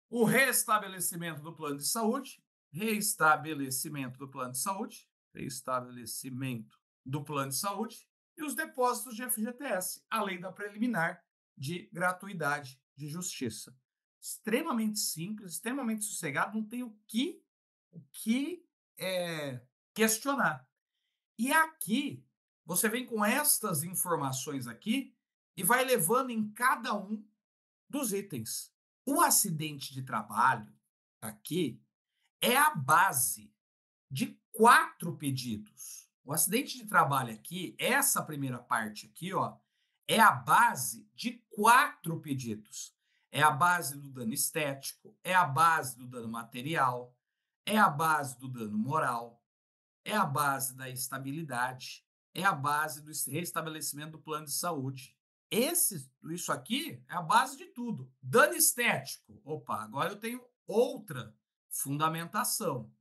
o restabelecimento do plano de saúde, restabelecimento do plano de saúde e os depósitos de FGTS, além da preliminar de gratuidade de justiça. Extremamente simples, extremamente sossegado, não tem o que questionar. E aqui, você vem com estas informações aqui e vai levando em cada um dos itens. O acidente de trabalho aqui é a base de 4 pedidos. O acidente de trabalho aqui, essa primeira parte aqui, ó, é a base de 4 pedidos. É a base do dano estético, é a base do dano material, é a base do dano moral, é a base da estabilidade, é a base do restabelecimento do plano de saúde. Isso aqui é a base de tudo. Dano estético. Opa, agora eu tenho outra fundamentação.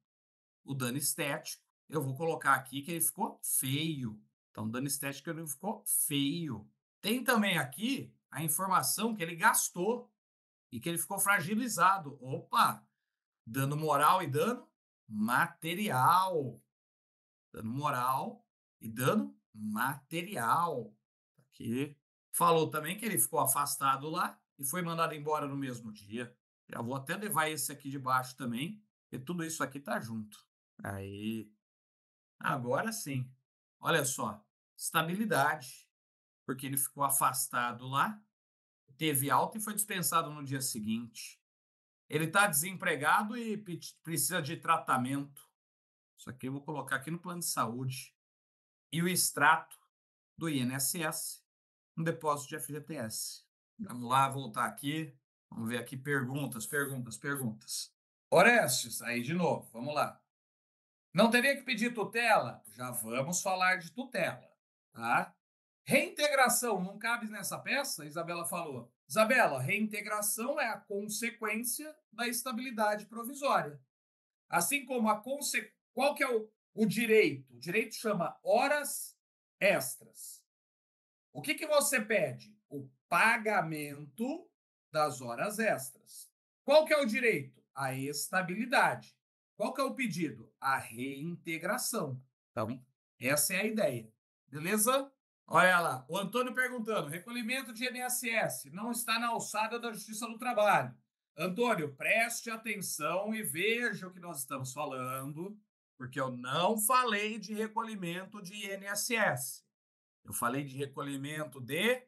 O dano estético, eu vou colocar aqui que ele ficou feio. Então, dano estético ele ficou feio. Tem também aqui a informação que ele gastou e que ele ficou fragilizado. Opa, dano moral e dano material. Dano moral e dano material. Aqui. Falou também que ele ficou afastado lá e foi mandado embora no mesmo dia. Já vou até levar esse aqui de baixo também, porque tudo isso aqui tá junto. Aí. Agora sim. Olha só. Estabilidade, porque ele ficou afastado lá teve alta e foi dispensado no dia seguinte. Ele está desempregado e precisa de tratamento. Isso aqui eu vou colocar aqui no plano de saúde. E o extrato do INSS, um depósito de FGTS. Vamos lá, voltar aqui. Vamos ver aqui perguntas. Orestes, aí de novo, vamos lá. Não teria que pedir tutela? Já vamos falar de tutela, tá? Reintegração não cabe nessa peça? Isabela falou. Isabela, reintegração é a consequência da estabilidade provisória. Assim como qual que é o direito? O direito chama horas extras. O que você pede? O pagamento das horas extras. Qual que é o direito? A estabilidade. Qual que é o pedido? A reintegração. Então, essa é a ideia. Beleza? Olha lá, o Antônio perguntando, recolhimento de INSS não está na alçada da Justiça do Trabalho. Antônio, preste atenção e veja o que nós estamos falando, porque eu não falei de recolhimento de INSS. Eu falei de recolhimento de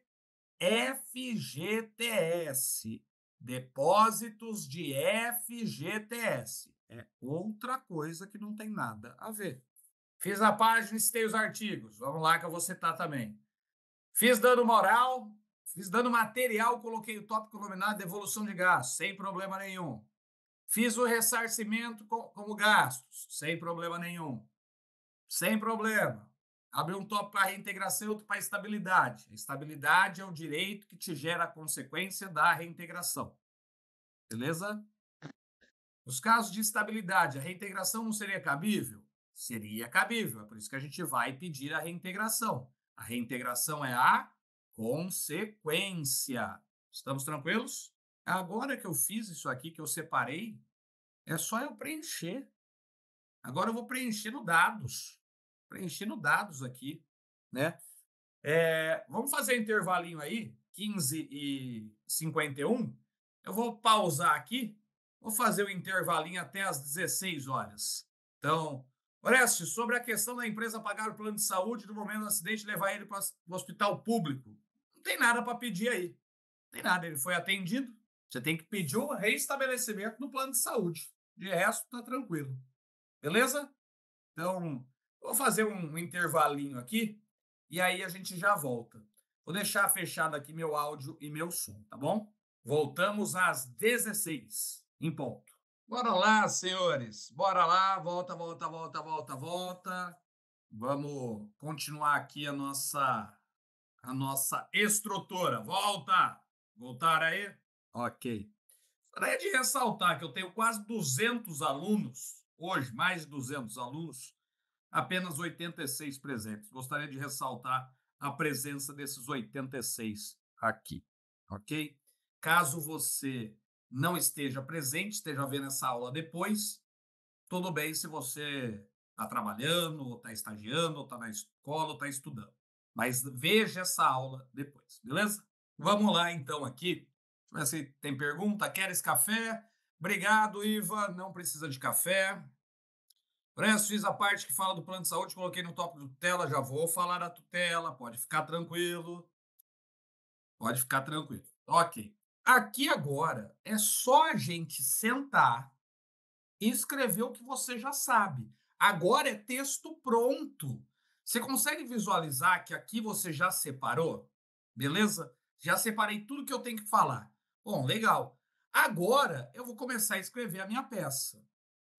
FGTS, depósitos de FGTS. É outra coisa que não tem nada a ver. Fiz a página e citei os artigos. Vamos lá que eu vou citar também. Fiz dano moral, fiz dano material, coloquei o tópico nominado devolução de gastos, sem problema nenhum. Fiz o ressarcimento como gastos, sem problema nenhum. Sem problema. Abri um tópico para reintegração e outro para estabilidade. A estabilidade é o direito que te gera a consequência da reintegração. Beleza? Nos casos de estabilidade, a reintegração não seria cabível? Seria cabível, é por isso que a gente vai pedir a reintegração. A reintegração é a consequência. Estamos tranquilos? Agora que eu fiz isso aqui, que eu separei, é só eu preencher. Agora eu vou preenchendo dados. Preenchendo dados aqui, né? Vamos fazer um intervalinho aí, 15h51. Eu vou pausar aqui, vou fazer o intervalinho até às 16 horas. Então, Orestes, sobre a questão da empresa pagar o plano de saúde no momento do acidente e levar ele para o hospital público, não tem nada para pedir aí. Não tem nada, ele foi atendido. Você tem que pedir o reestabelecimento no plano de saúde. De resto, tá tranquilo. Beleza? Então, vou fazer um intervalinho aqui e aí a gente já volta. Vou deixar fechado aqui meu áudio e meu som, tá bom? Voltamos às 16 em ponto. Bora lá, senhores. Bora lá. Volta. Vamos continuar aqui a nossa estrutura. Volta. Voltar aí? Ok. Gostaria de ressaltar que eu tenho quase 200 alunos, hoje, mais de 200 alunos, apenas 86 presentes. Gostaria de ressaltar a presença desses 86 aqui, ok? Caso você não esteja presente, esteja vendo essa aula depois, tudo bem se você está trabalhando, ou está estagiando, ou está na escola, ou está estudando. Mas veja essa aula depois, beleza? Vamos lá, então, aqui. Deixa eu ver se tem pergunta. Queres café? Obrigado, Iva. Não precisa de café. Preço, fiz a parte que fala do plano de saúde, coloquei no tópico de tutela, já vou falar da tutela, pode ficar tranquilo. Pode ficar tranquilo. Ok. Aqui agora é só a gente sentar e escrever o que você já sabe. Agora é texto pronto. Você consegue visualizar que aqui você já separou? Beleza? Já separei tudo que eu tenho que falar. Bom, legal. Agora eu vou começar a escrever a minha peça.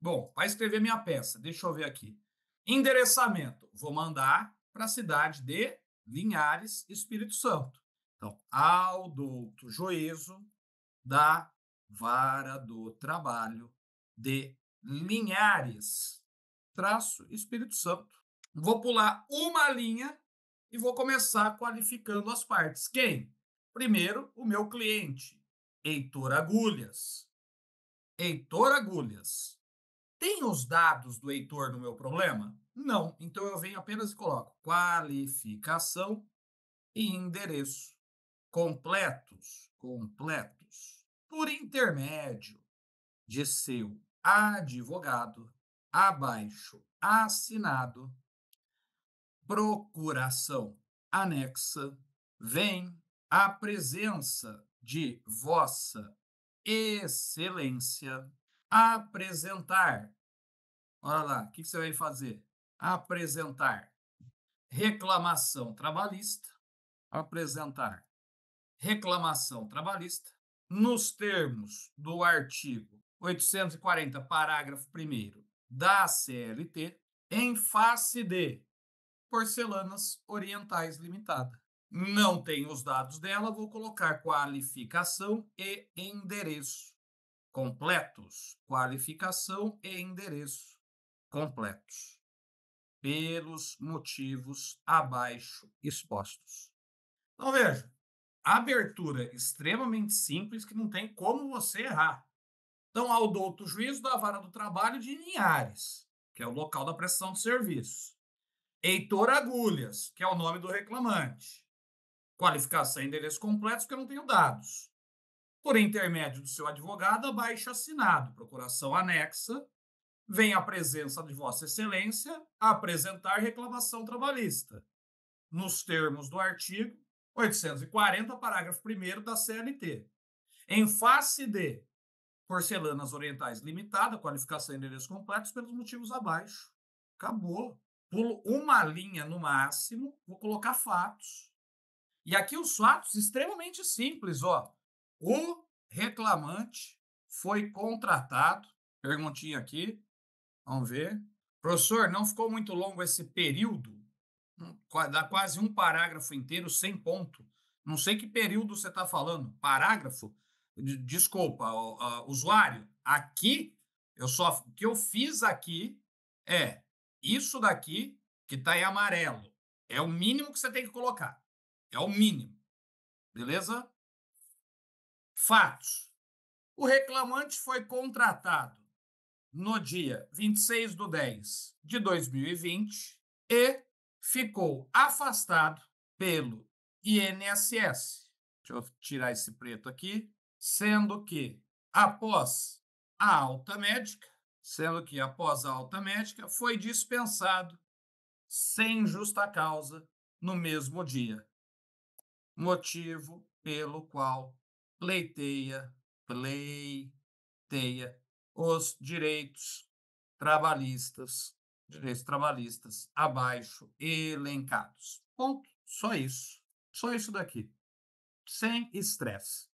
Bom, para escrever minha peça, deixa eu ver aqui. Endereçamento. Vou mandar para a cidade de Linhares, Espírito Santo. Então, ao douto Joeso da Vara do Trabalho de Linhares, traço Espírito Santo. Vou pular uma linha e vou começar qualificando as partes. Quem? Primeiro, o meu cliente, Heitor Agulhas. Heitor Agulhas. Tem os dados do Heitor no meu problema? Não. Então eu venho apenas e coloco qualificação e endereço. Completos, por intermédio de seu advogado, abaixo assinado, procuração anexa, vem a presença de Vossa Excelência apresentar. Olha lá, o que você vai fazer? Apresentar reclamação trabalhista, apresentar reclamação trabalhista nos termos do artigo 840, parágrafo 1º da CLT, em face de Porcelanas Orientais Limitada. Não tenho os dados dela, vou colocar qualificação e endereço completos. Qualificação e endereço completos, pelos motivos abaixo expostos. Então, veja, abertura extremamente simples que não tem como você errar. Então, ao douto juízo da Vara do Trabalho de Linhares, que é o local da prestação de serviços. Heitor Agulhas, que é o nome do reclamante. Qualificação e endereço completos, porque eu não tenho dados. Por intermédio do seu advogado, abaixo assinado, procuração anexa, vem a presença de Vossa Excelência a apresentar reclamação trabalhista, nos termos do artigo 840, parágrafo 1º da CLT. Em face de Porcelanas Orientais Limitada, qualificação e endereço completos pelos motivos abaixo. Acabou. Pulo uma linha no máximo, vou colocar fatos. E aqui os fatos extremamente simples, ó. O reclamante foi contratado, perguntinha aqui, vamos ver. Professor, não ficou muito longo esse período? Dá quase um parágrafo inteiro sem ponto. Não sei que período você está falando. Parágrafo? Desculpa, usuário. Aqui, o que eu fiz aqui é isso daqui que está em amarelo. É o mínimo que você tem que colocar. É o mínimo. Beleza? Fatos. O reclamante foi contratado no dia 26/10 de 2020 e ficou afastado pelo INSS. Deixa eu tirar esse preto aqui. Sendo que, após a alta médica, foi dispensado sem justa causa no mesmo dia. Motivo pelo qual pleiteia os direitos trabalhistas abaixo elencados. Ponto. Só isso. Só isso daqui. Sem estresse.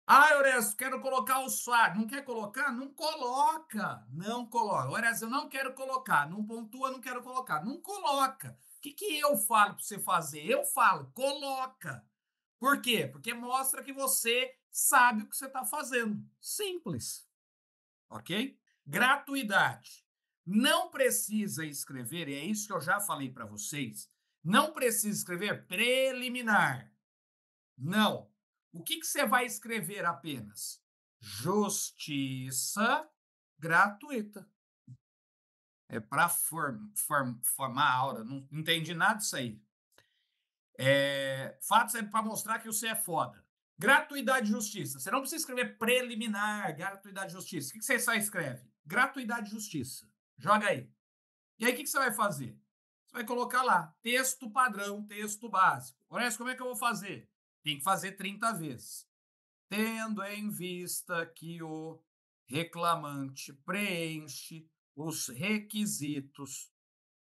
Ah, Orestes, quero colocar o SWAT. Não quer colocar? Não coloca. Não coloca. Orestes, eu não quero colocar. Não pontua, não quero colocar. Não coloca. O que eu falo para você fazer? Eu falo, coloca. Por quê? Porque mostra que você sabe o que você está fazendo. Simples. Ok? Gratuidade. Não precisa escrever, e é isso que eu já falei para vocês, não precisa escrever preliminar. Não. O que você vai escrever apenas? Justiça gratuita. É para formar a aula. Não entendi nada disso aí. Fatos é para mostrar que você é foda. Gratuidade e justiça. Você não precisa escrever preliminar, gratuidade e justiça. O que você só escreve? Gratuidade e justiça. Joga aí. E aí, o que você vai fazer? Você vai colocar lá, texto padrão, texto básico. Orestes, como é que eu vou fazer? Tem que fazer 30 vezes. Tendo em vista que o reclamante preenche os requisitos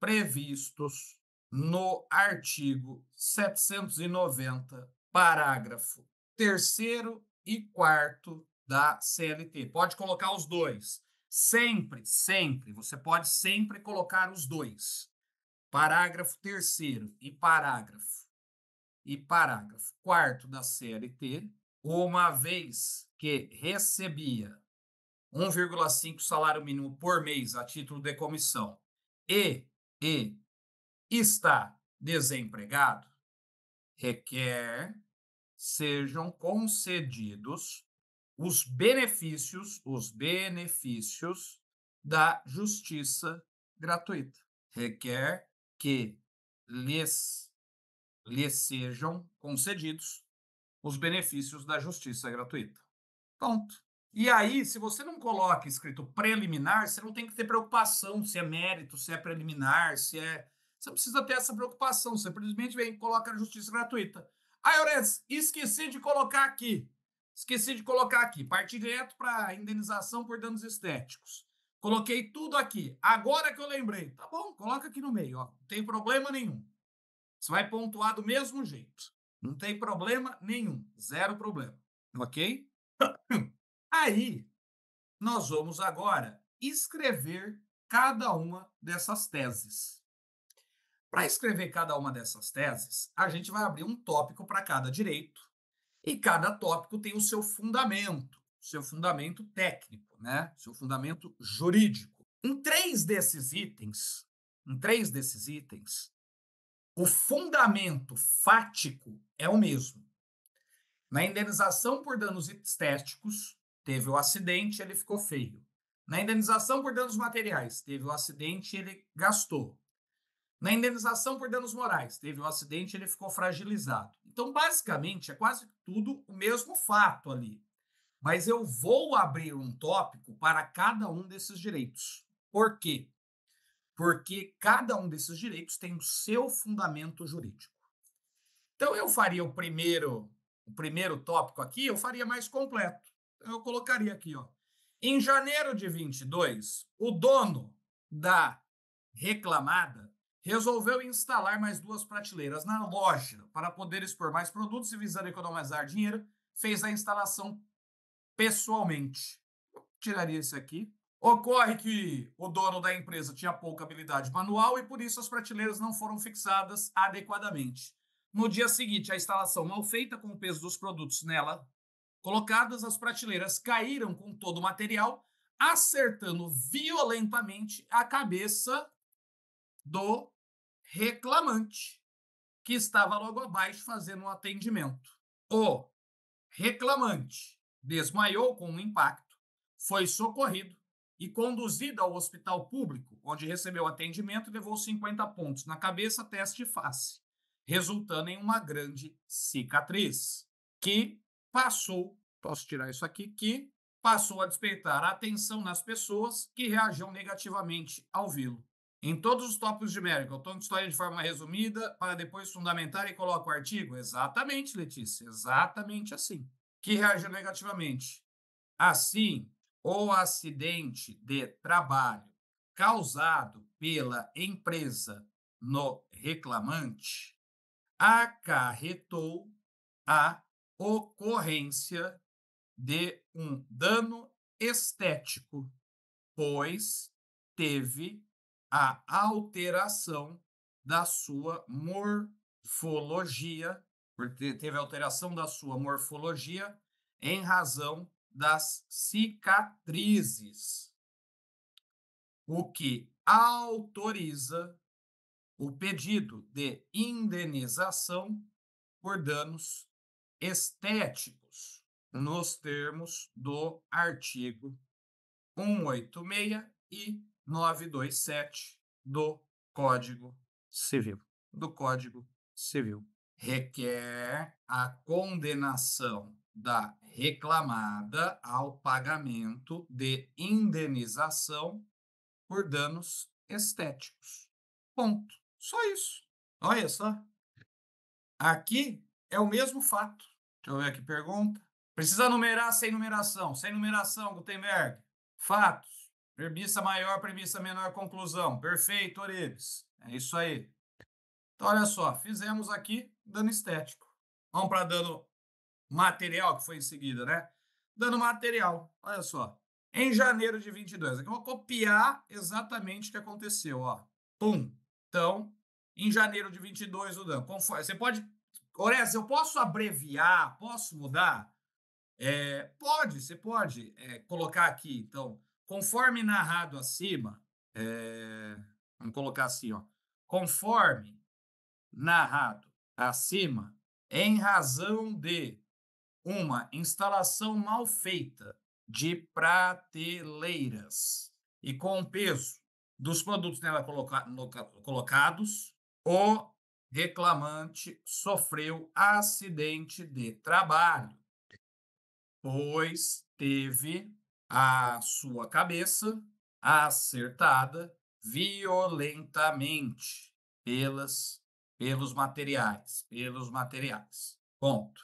previstos no artigo 790, parágrafo 3º e 4º da CLT. Pode colocar os dois. Sempre, você pode sempre colocar os dois. Parágrafo 3º e parágrafo 4º da CLT, uma vez que recebia 1,5 salário mínimo por mês a título de comissão e está desempregado, requer sejam concedidos os benefícios da justiça gratuita. Requer que lhes sejam concedidos os benefícios da justiça gratuita. Ponto. E aí, se você não coloca escrito preliminar, você não tem que ter preocupação se é mérito, se é preliminar, se é... Você não precisa ter essa preocupação, você simplesmente vem e coloca a justiça gratuita. Aí, Orestes, esqueci de colocar aqui. Esqueci de colocar aqui. Parti direto para indenização por danos estéticos. Coloquei tudo aqui. Agora que eu lembrei. Tá bom, coloca aqui no meio. Ó. Não tem problema nenhum. Você vai pontuar do mesmo jeito. Não tem problema nenhum. Zero problema. Ok? Aí, nós vamos agora escrever cada uma dessas teses. Para escrever cada uma dessas teses, a gente vai abrir um tópico para cada direito e cada tópico tem o seu fundamento técnico, né? Seu fundamento jurídico. Em três desses itens, o fundamento fático é o mesmo. Na indenização por danos estéticos, teve o acidente, ele ficou feio. Na indenização por danos materiais, teve o acidente, ele gastou. Na indenização por danos morais, teve o acidente, ele ficou fragilizado. Então, basicamente, é quase tudo o mesmo fato ali. Mas eu vou abrir um tópico para cada um desses direitos. Por quê? Porque cada um desses direitos tem o seu fundamento jurídico. Então, eu faria o primeiro tópico aqui, eu faria mais completo. Então, eu colocaria aqui, ó. Em janeiro de 22, o dono da reclamada resolveu instalar mais 2 prateleiras na loja para poder expor mais produtos e visando economizar dinheiro, fez a instalação pessoalmente. Eu tiraria isso aqui. Ocorre que o dono da empresa tinha pouca habilidade manual e por isso as prateleiras não foram fixadas adequadamente. No dia seguinte, a instalação mal feita com o peso dos produtos nela colocadas, as prateleiras caíram com todo o material, acertando violentamente a cabeça do reclamante, que estava logo abaixo fazendo um atendimento. O reclamante desmaiou com o impacto, foi socorrido e conduzido ao hospital público, onde recebeu atendimento e levou 50 pontos na cabeça, teste de face, resultando em uma grande cicatriz, que posso tirar isso aqui, que passou a despertar a atenção nas pessoas que reagiam negativamente ao vê-lo. Em todos os tópicos de mérito, eu conto história de forma resumida para depois fundamentar e coloco o artigo? Exatamente, Letícia, exatamente assim. Que reagiu negativamente. Assim, o acidente de trabalho causado pela empresa no reclamante acarretou a ocorrência de um dano estético, pois teve a alteração da sua morfologia, em razão das cicatrizes, o que autoriza o pedido de indenização por danos estéticos, nos termos do artigo 186 e 927 do Código Civil. Requer a condenação da reclamada ao pagamento de indenização por danos estéticos. Ponto. Só isso. Olha só. Aqui é o mesmo fato. Deixa eu ver aqui, pergunta. Precisa numerar sem numeração. Sem numeração, Gutenberg. Fatos. Premissa maior, premissa menor, conclusão. Perfeito, Orives. É isso aí. Então, olha só. Fizemos aqui dano estético. Vamos para dano material, que foi em seguida, né? Dano material. Olha só. Em janeiro de 22. Aqui eu vou copiar exatamente o que aconteceu, ó. Pum. Então, em janeiro de 22, o dano. Você pode... Orés, eu posso abreviar? Posso mudar? Pode, você pode colocar aqui, então, conforme narrado acima, vamos colocar assim, ó, conforme narrado acima, em razão de uma instalação mal feita de prateleiras e com o peso dos produtos nela colocados, o reclamante sofreu acidente de trabalho, pois teve a sua cabeça acertada violentamente pelos materiais. Ponto.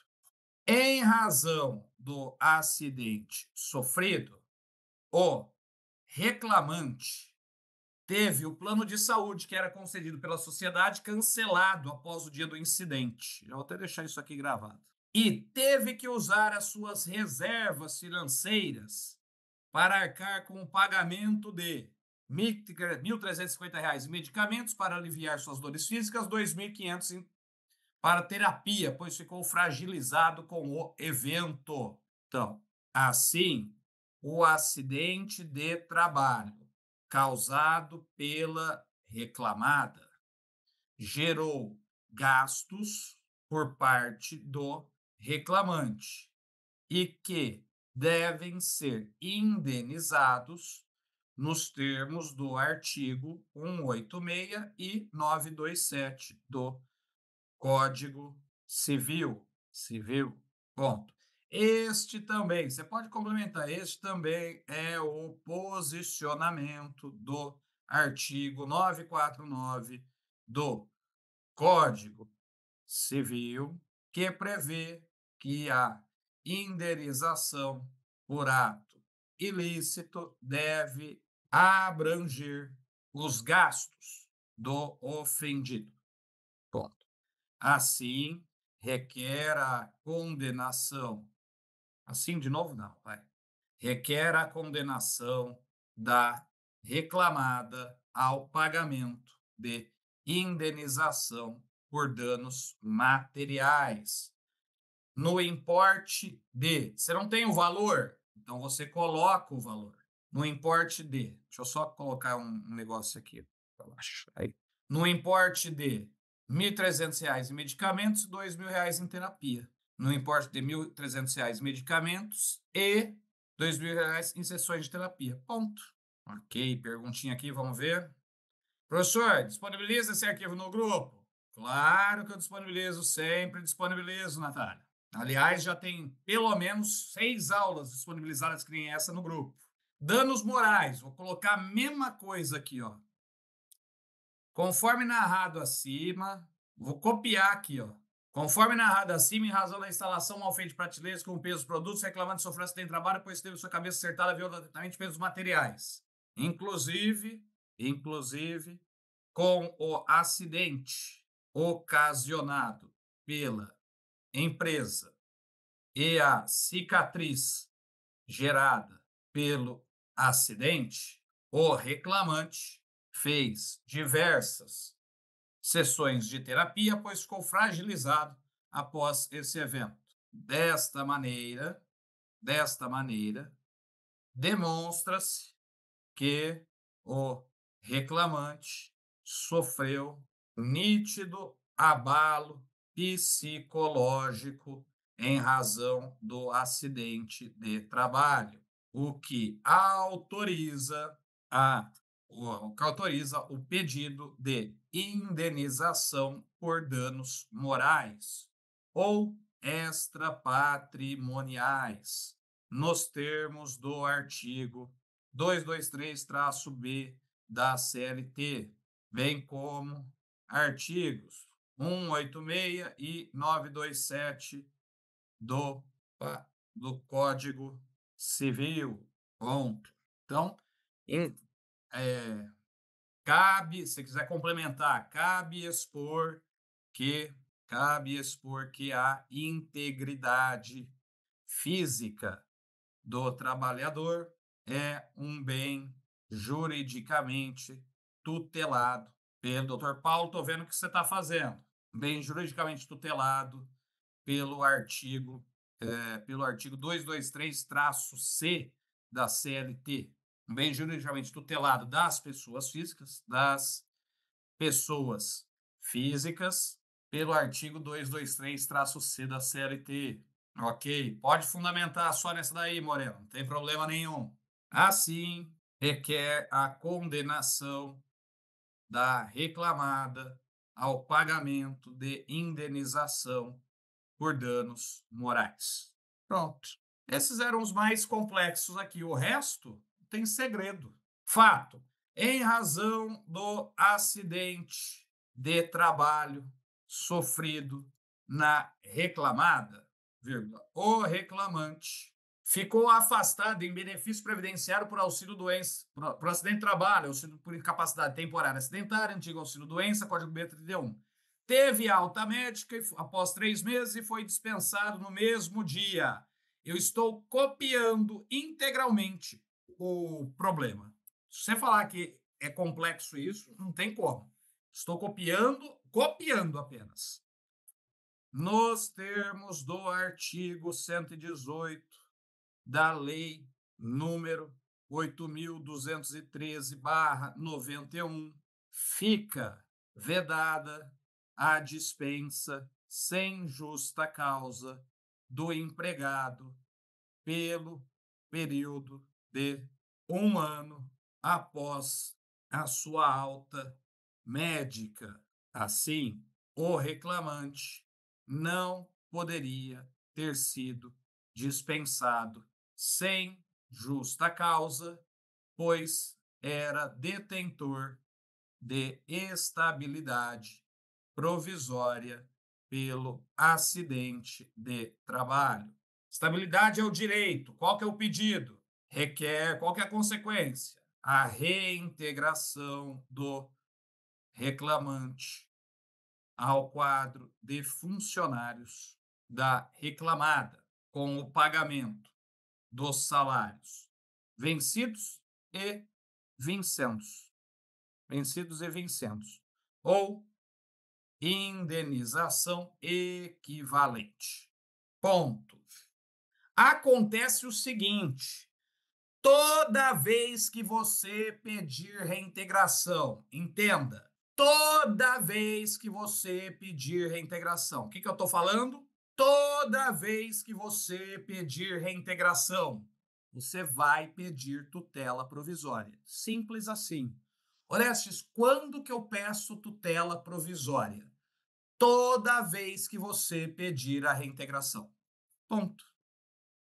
Em razão do acidente sofrido, o reclamante teve o plano de saúde que era concedido pela sociedade cancelado após o dia do incidente. Eu vou até deixar isso aqui gravado. E teve que usar as suas reservas financeiras para arcar com o pagamento de R$ 1.350 em medicamentos para aliviar suas dores físicas, R$ 2.500 para terapia, pois ficou fragilizado com o evento. Então, assim, o acidente de trabalho causado pela reclamada gerou gastos por parte do reclamante e que devem ser indenizados nos termos do artigo 186 e 927 do Código Civil. Ponto. Este também, você pode complementar, este também é o posicionamento do artigo 949 do Código Civil, que prevê que a indenização por ato ilícito deve abranger os gastos do ofendido. Ponto. Assim, requer a condenação. Assim, de novo, não, vai. Requer a condenação da reclamada ao pagamento de indenização por danos materiais, no importe de. Você não tem o valor? Então você coloca o valor. No importe de. Deixa eu só colocar um negócio aqui para baixo. Aí. No importe de R$ 1.300 em medicamentos, R$ 2.000 em terapia. No importe de R$ 1.300 em medicamentos e R$ 2.000 em sessões de terapia. Ponto. Ok, perguntinha aqui, vamos ver. Professor, disponibiliza esse arquivo no grupo? Claro que eu disponibilizo, sempre disponibilizo, Natália. Aliás, já tem pelo menos 6 aulas disponibilizadas que nem essa no grupo. Danos morais, vou colocar a mesma coisa aqui, ó. Conforme narrado acima, vou copiar aqui, ó. Conforme narrado acima, em razão da instalação mal feita de prateleiras com o peso dos produtos, reclamante sofreu acidente de trabalho, pois teve sua cabeça acertada violentamente pelos materiais. Inclusive, com o acidente ocasionado pela empresa e a cicatriz gerada pelo acidente, o reclamante fez diversas sessões de terapia, pois ficou fragilizado após esse evento. Desta maneira, demonstra-se que o reclamante sofreu nítido abalo psicológico em razão do acidente de trabalho, o que autoriza o pedido de indenização por danos morais ou extrapatrimoniais, nos termos do artigo 223-B da CLT, bem como artigos 186 e 927 do Código Civil. Ponto. Então, cabe, se quiser complementar, cabe expor que a integridade física do trabalhador é um bem juridicamente tutelado pelo doutor Paulo. Estou vendo o que você está fazendo. Bem juridicamente tutelado pelo artigo 223-C da CLT. Um bem juridicamente tutelado das pessoas físicas pelo artigo 223-C da CLT. Ok, pode fundamentar só nessa daí, Moreno, não tem problema nenhum. Assim, requer a condenação da reclamada ao pagamento de indenização por danos morais. Pronto. Esses eram os mais complexos aqui. O resto tem segredo. Fato. Em razão do acidente de trabalho sofrido na reclamada, vírgula, o reclamante ficou afastado em benefício previdenciário por auxílio-doença, por acidente de trabalho, auxílio por incapacidade temporária acidentária, antigo auxílio-doença, Código B31. Teve alta médica após 3 meses e foi dispensado no mesmo dia. Eu estou copiando integralmente o problema. Se você falar que é complexo isso, não tem como. Estou copiando apenas. Nos termos do artigo 118 da Lei número 8.213/91, fica vedada a dispensa sem justa causa do empregado pelo período de 1 ano após a sua alta médica. Assim, o reclamante não poderia ter sido dispensado sem justa causa, pois era detentor de estabilidade provisória pelo acidente de trabalho. Estabilidade é o direito. Qual que é o pedido? Qual que é a consequência? A reintegração do reclamante ao quadro de funcionários da reclamada, com o pagamento dos salários vencidos e vincendos. Vencidos e vincendos. Ou indenização equivalente. Ponto. Acontece o seguinte: toda vez que você pedir reintegração, entenda, toda vez que você pedir reintegração, o que eu estou falando? Toda vez que você pedir reintegração, você vai pedir tutela provisória. Simples assim. Orestes, quando que eu peço tutela provisória? Toda vez que você pedir a reintegração. Ponto.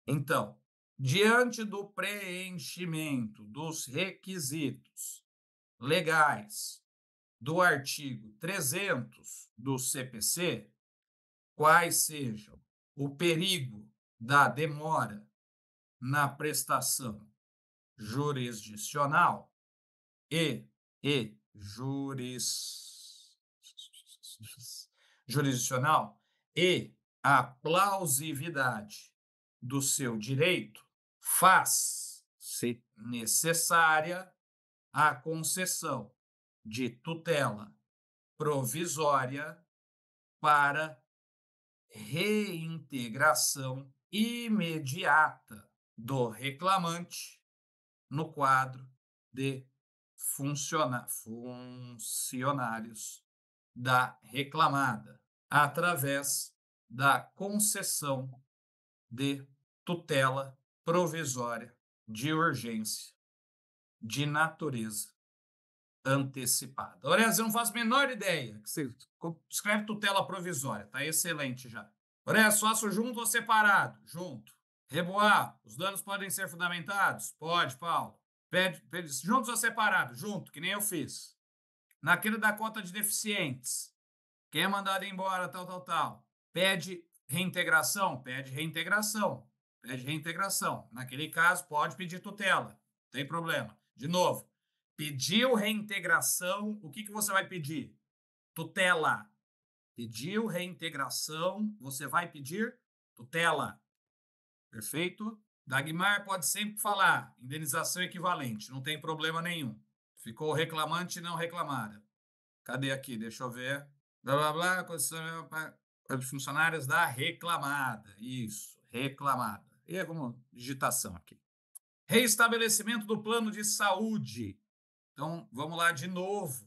Então, diante do preenchimento dos requisitos legais do artigo 300 do CPC, quais sejam o perigo da demora na prestação jurisdicional e jurisdicional e a plausibilidade do seu direito, faz-se necessária a concessão de tutela provisória para reintegração imediata do reclamante no quadro de funcionários da reclamada, através da concessão de tutela provisória de urgência de natureza antecipada. Orestes, eu não faço a menor ideia. Você escreve tutela provisória, tá excelente já. Orestes, faço junto ou separado? Junto. Reboar, os danos podem ser fundamentados? Pode, Paulo. Pede juntos ou separados? Junto, que nem eu fiz. Naquele da cota de deficientes, quem é mandado embora, tal. Pede reintegração? Pede reintegração. Pede reintegração. Naquele caso, pode pedir tutela. Não tem problema. De novo, pediu reintegração, o que você vai pedir? Tutela. Pediu reintegração, você vai pedir tutela. Perfeito? Dagmar pode sempre falar, indenização equivalente, não tem problema nenhum. Ficou reclamante e não reclamada. Cadê aqui? Deixa eu ver. Blá, blá, blá, de funcionários da reclamada. Isso, reclamada. E vamos, digitação aqui. Reestabelecimento do plano de saúde. Então, vamos lá de novo.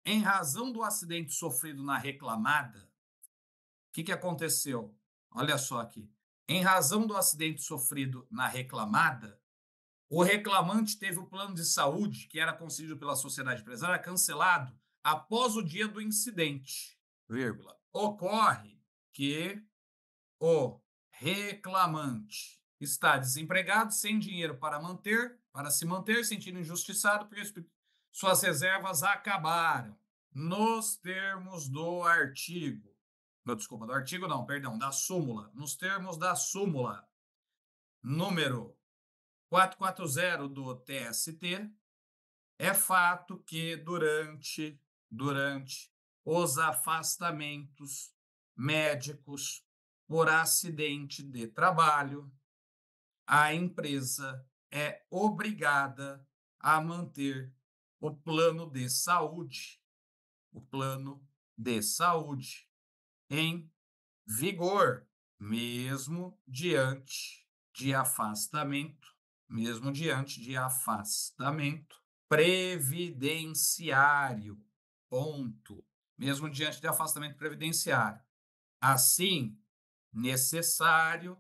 Em razão do acidente sofrido na reclamada, o que aconteceu? Olha só aqui. Em razão do acidente sofrido na reclamada, o reclamante teve o plano de saúde, que era concedido pela sociedade empresária, cancelado após o dia do incidente. Vírgula. Ocorre que o reclamante está desempregado, sem dinheiro para se manter, sentindo injustiçado, porque suas reservas acabaram. Nos termos do artigo desculpa, do artigo não, perdão, da súmula, nos termos da súmula número 440 do TST, é fato que durante os afastamentos médicos por acidente de trabalho, a empresa é obrigada a manter o plano de saúde em vigor, mesmo diante de afastamento previdenciário, ponto. Mesmo diante de afastamento previdenciário. Assim, necessário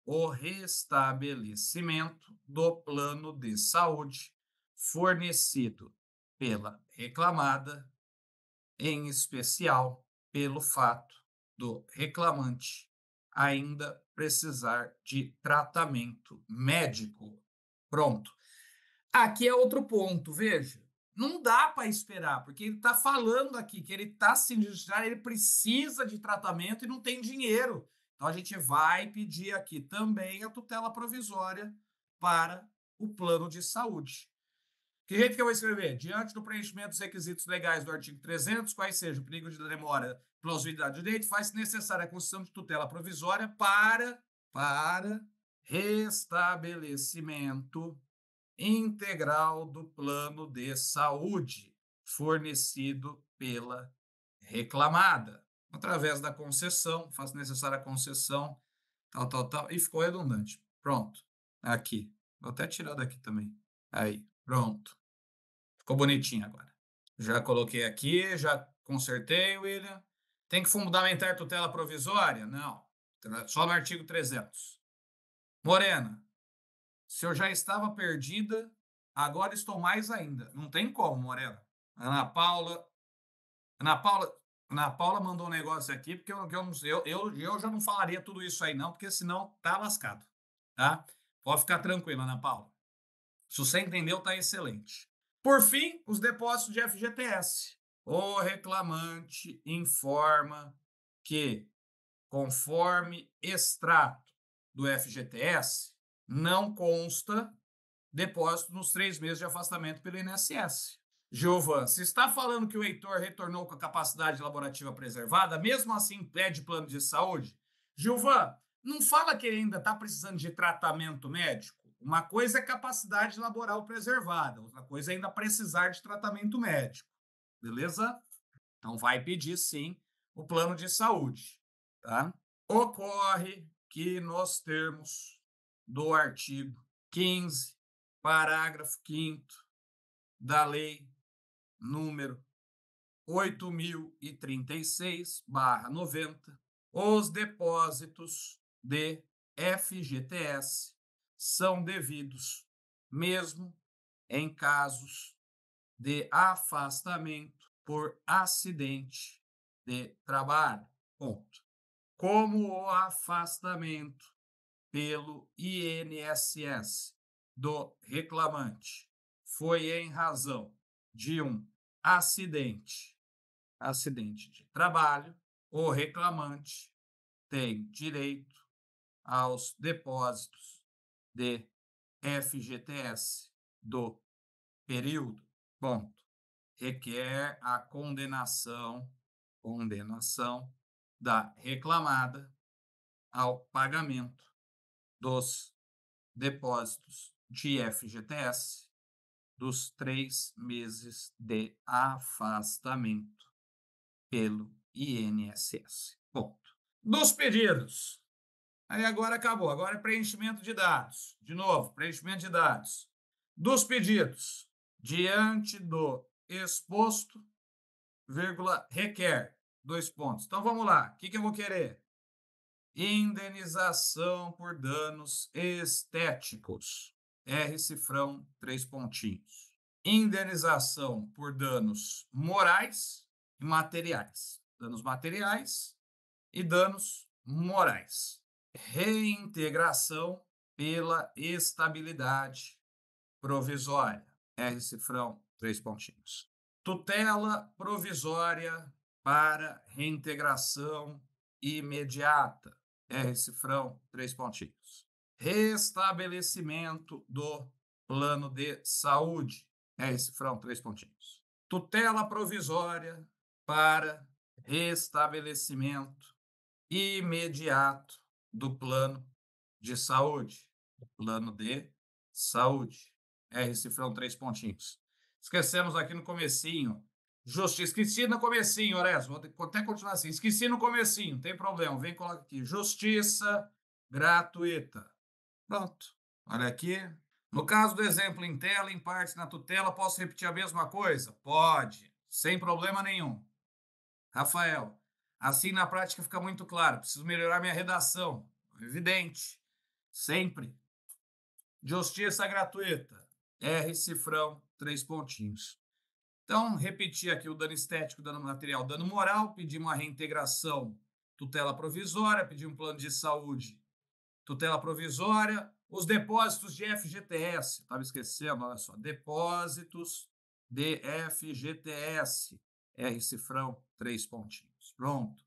o restabelecimento do plano de saúde fornecido pela reclamada, em especial pelo fato do reclamante ainda precisar de tratamento médico. Pronto. Aqui é outro ponto, veja. Não dá para esperar, porque ele está falando aqui que ele está se injustiçar, ele precisa de tratamento e não tem dinheiro. Então a gente vai pedir aqui também a tutela provisória para o plano de saúde. Que jeito que eu vou escrever? Diante do preenchimento dos requisitos legais do artigo 300, quais sejam o perigo de demora, plausibilidade do direito, faz-se necessária a concessão de tutela provisória para restabelecimento integral do plano de saúde fornecido pela reclamada, através da concessão, faz necessária a concessão, tal, e ficou redundante. Pronto, aqui. Vou até tirar daqui também. Aí, pronto. Ficou bonitinho agora. Já coloquei aqui, já consertei, William. Tem que fundamentar tutela provisória? Não. Só no artigo 300. Morena, se eu já estava perdida, agora estou mais ainda. Não tem como, Morena. Ana Paula mandou um negócio aqui, porque eu já não falaria tudo isso aí, não, porque senão tá lascado. Tá? Pode ficar tranquila, Ana Paula. Se você entendeu, tá excelente. Por fim, os depósitos de FGTS. O reclamante informa que, conforme extrato do FGTS, não consta depósito nos 3 meses de afastamento pelo INSS. Gilvan, se está falando que o Heitor retornou com a capacidade laborativa preservada, mesmo assim pede plano de saúde? Gilvan, não fala que ele ainda está precisando de tratamento médico? Uma coisa é capacidade laboral preservada, outra coisa é ainda precisar de tratamento médico. Beleza? Então vai pedir sim o plano de saúde. Tá? Ocorre que nos termos do artigo 15, parágrafo 5º da lei número 8.036/90, os depósitos de FGTS são devidos, mesmo em casos de afastamento por acidente de trabalho. Ponto. Como o afastamento pelo INSS do reclamante foi em razão de um acidente de trabalho, o reclamante tem direito aos depósitos de FGTS do período. Ponto. Requer a condenação da reclamada ao pagamento dos depósitos de FGTS dos 3 meses de afastamento pelo INSS. Ponto. Dos pedidos. Aí agora acabou. Agora é preenchimento de dados. De novo, preenchimento de dados. Dos pedidos. Diante do exposto, vírgula, requer. 2 pontos. Então vamos lá. O que eu vou querer? Indenização por danos estéticos. R cifrão, 3 pontinhos. Indenização por danos morais e materiais. Danos materiais e danos morais. Reintegração pela estabilidade provisória. R cifrão, 3 pontinhos. Tutela provisória para reintegração imediata, R cifrão, 3 pontinhos. Restabelecimento do plano de saúde, R cifrão, 3 pontinhos. Tutela provisória para restabelecimento imediato do plano de saúde, plano de saúde, R cifrão, 3 pontinhos. Esquecemos aqui no comecinho, justiça, esqueci no comecinho, Horácio, vou até continuar assim, esqueci no comecinho, não tem problema, vem coloca aqui, justiça gratuita. Pronto, olha aqui. No caso do exemplo em tela, em partes na tutela, posso repetir a mesma coisa? Pode, sem problema nenhum. Rafael, assim na prática fica muito claro, preciso melhorar minha redação. Evidente, sempre. Justiça gratuita, R cifrão, 3 pontinhos. Então, repetir aqui o dano estético, dano material, dano moral, pedir uma reintegração, tutela provisória, pedir um plano de saúde, tutela provisória, os depósitos de FGTS, estava esquecendo, olha só, depósitos de FGTS, R cifrão, 3 pontinhos. Pronto.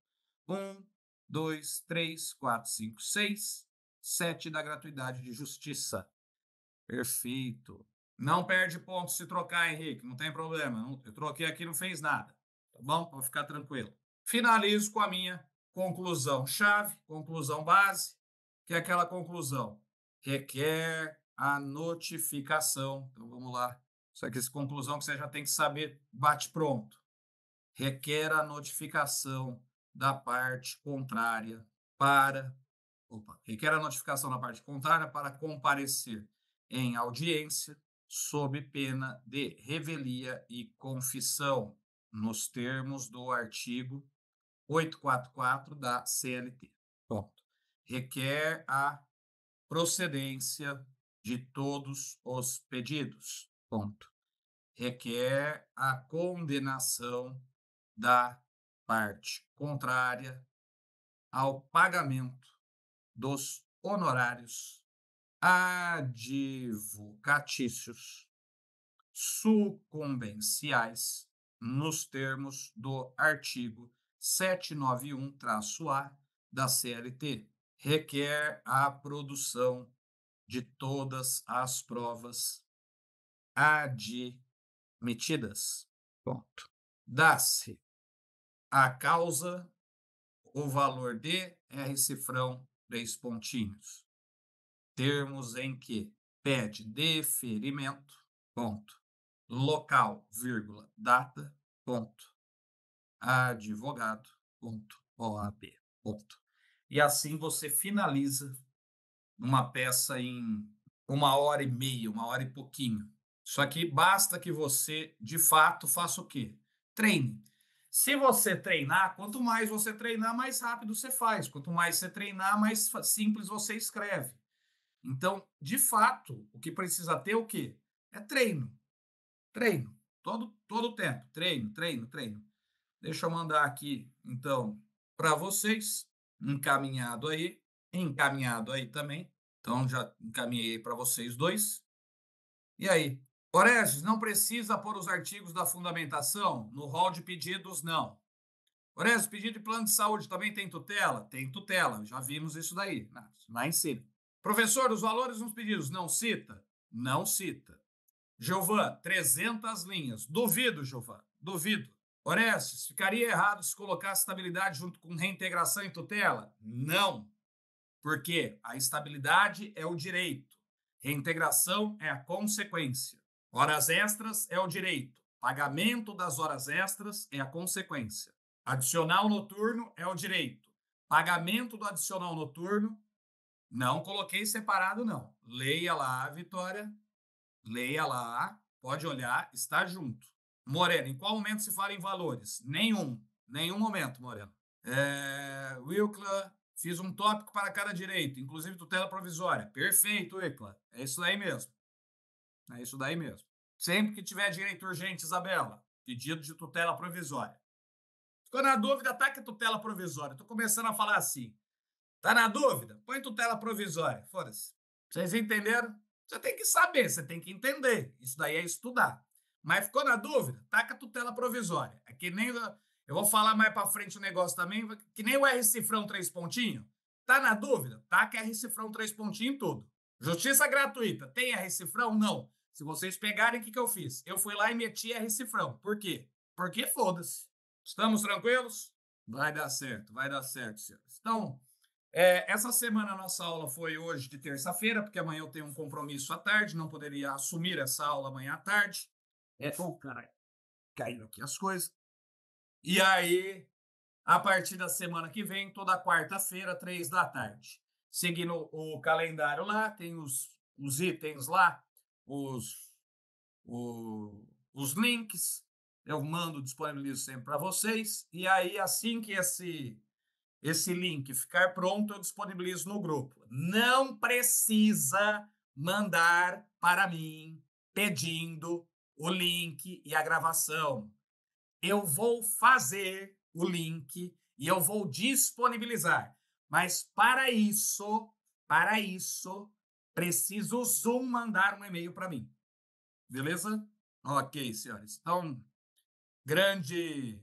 1, 2, 3, 4, 5, 6, 7 da gratuidade de justiça. Perfeito. Não perde ponto se trocar, Henrique, não tem problema. Eu troquei aqui, não fez nada. Tá bom? Para ficar tranquilo. Finalizo com a minha conclusão chave, conclusão base, que é aquela conclusão. Requer a notificação. Então, vamos lá. Isso aqui é conclusão que você já tem que saber, bate pronto. Requer a notificação da parte contrária para... requer a notificação da parte contrária para comparecer em audiência sob pena de revelia e confissão, nos termos do artigo 844 da CLT. Ponto. Requer a procedência de todos os pedidos. Ponto. Requer a condenação da parte contrária ao pagamento dos honorários advocatícios sucumbenciais nos termos do artigo 791-A da CLT. Requer a produção de todas as provas admitidas. Ponto. Dá-se a causa o valor de R cifrão, 3 pontinhos. Termos em que pede deferimento, ponto, local, vírgula, data, ponto, advogado, ponto, OAB, ponto. E assim você finaliza uma peça em 1h30, 1h e pouquinho. Isso aqui basta que você, de fato, faça o quê? Treine. Se você treinar, quanto mais você treinar, mais rápido você faz. Quanto mais você treinar, mais simples você escreve. Então, de fato, o que precisa ter é o quê? É treino. Treino. Todo o tempo. Treino, treino, treino. Deixa eu mandar aqui, então, para vocês. Encaminhado aí também. Então, já encaminhei para vocês dois. E aí? Orestes, não precisa pôr os artigos da fundamentação no rol de pedidos, não. Orestes, pedido de plano de saúde também tem tutela? Tem tutela, já vimos isso daí, lá em cima. Professor, os valores nos pedidos, não cita? Não cita. Giovan, 300 linhas. Duvido, Giovan, duvido. Orestes, ficaria errado se colocasse estabilidade junto com reintegração em tutela? Não. Porque a estabilidade é o direito, reintegração é a consequência. Horas extras é o direito, pagamento das horas extras é a consequência. Adicional noturno é o direito, pagamento do adicional noturno, não coloquei separado não. Leia lá, Vitória, leia lá, pode olhar, está junto. Moreno, em qual momento se fala em valores? Nenhum momento, Moreno. Wilcla, fiz um tópico para cada direito, inclusive tutela provisória. Perfeito, Wilcla, é isso daí mesmo. É isso daí mesmo. Sempre que tiver direito urgente, Isabela, pedido de tutela provisória. Ficou na dúvida, taca tutela provisória. Estou começando a falar assim. Tá na dúvida? Põe tutela provisória. Foda-se. Vocês entenderam? Você tem que saber, você tem que entender. Isso daí é estudar. Mas ficou na dúvida? Taca tutela provisória. É que nem Eu vou falar mais para frente o negócio também, que nem o R-Cifrão 3 pontinhos. Tá na dúvida? Taca R-Cifrão 3 pontinhos em tudo. Justiça gratuita. Tem R-Cifrão? Não. Se vocês pegarem, o que eu fiz? Eu fui lá e meti R-Cifrão. Por quê? Porque foda-se. Estamos tranquilos? Vai dar certo, senhores. Então, essa semana a nossa aula foi hoje de terça-feira, porque amanhã eu tenho um compromisso à tarde, não poderia assumir essa aula amanhã à tarde. Caralho, caindo aqui as coisas. E aí, a partir da semana que vem, toda quarta-feira, 3 da tarde. Seguindo o calendário lá, tem os itens lá, os, os links, eu mando, disponibilizo sempre para vocês. E aí, assim que esse link ficar pronto, eu disponibilizo no grupo. Não precisa mandar para mim pedindo o link e a gravação. Eu vou fazer o link e eu vou disponibilizar. Mas para isso, preciso o Zoom mandar um e-mail para mim. Beleza? Ok, senhores. Então, grande.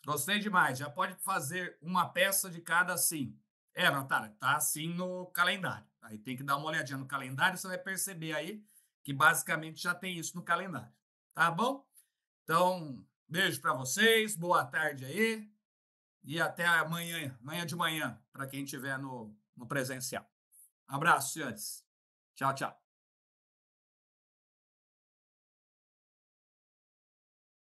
Gostei demais. Já pode fazer uma peça de cada assim. Natália, tá assim no calendário. Aí tem que dar uma olhadinha no calendário, você vai perceber aí que basicamente já tem isso no calendário. Tá bom? Então, beijo para vocês, boa tarde aí e até amanhã de manhã, para quem estiver no presencial. Abraço, senhores. Tchau, tchau.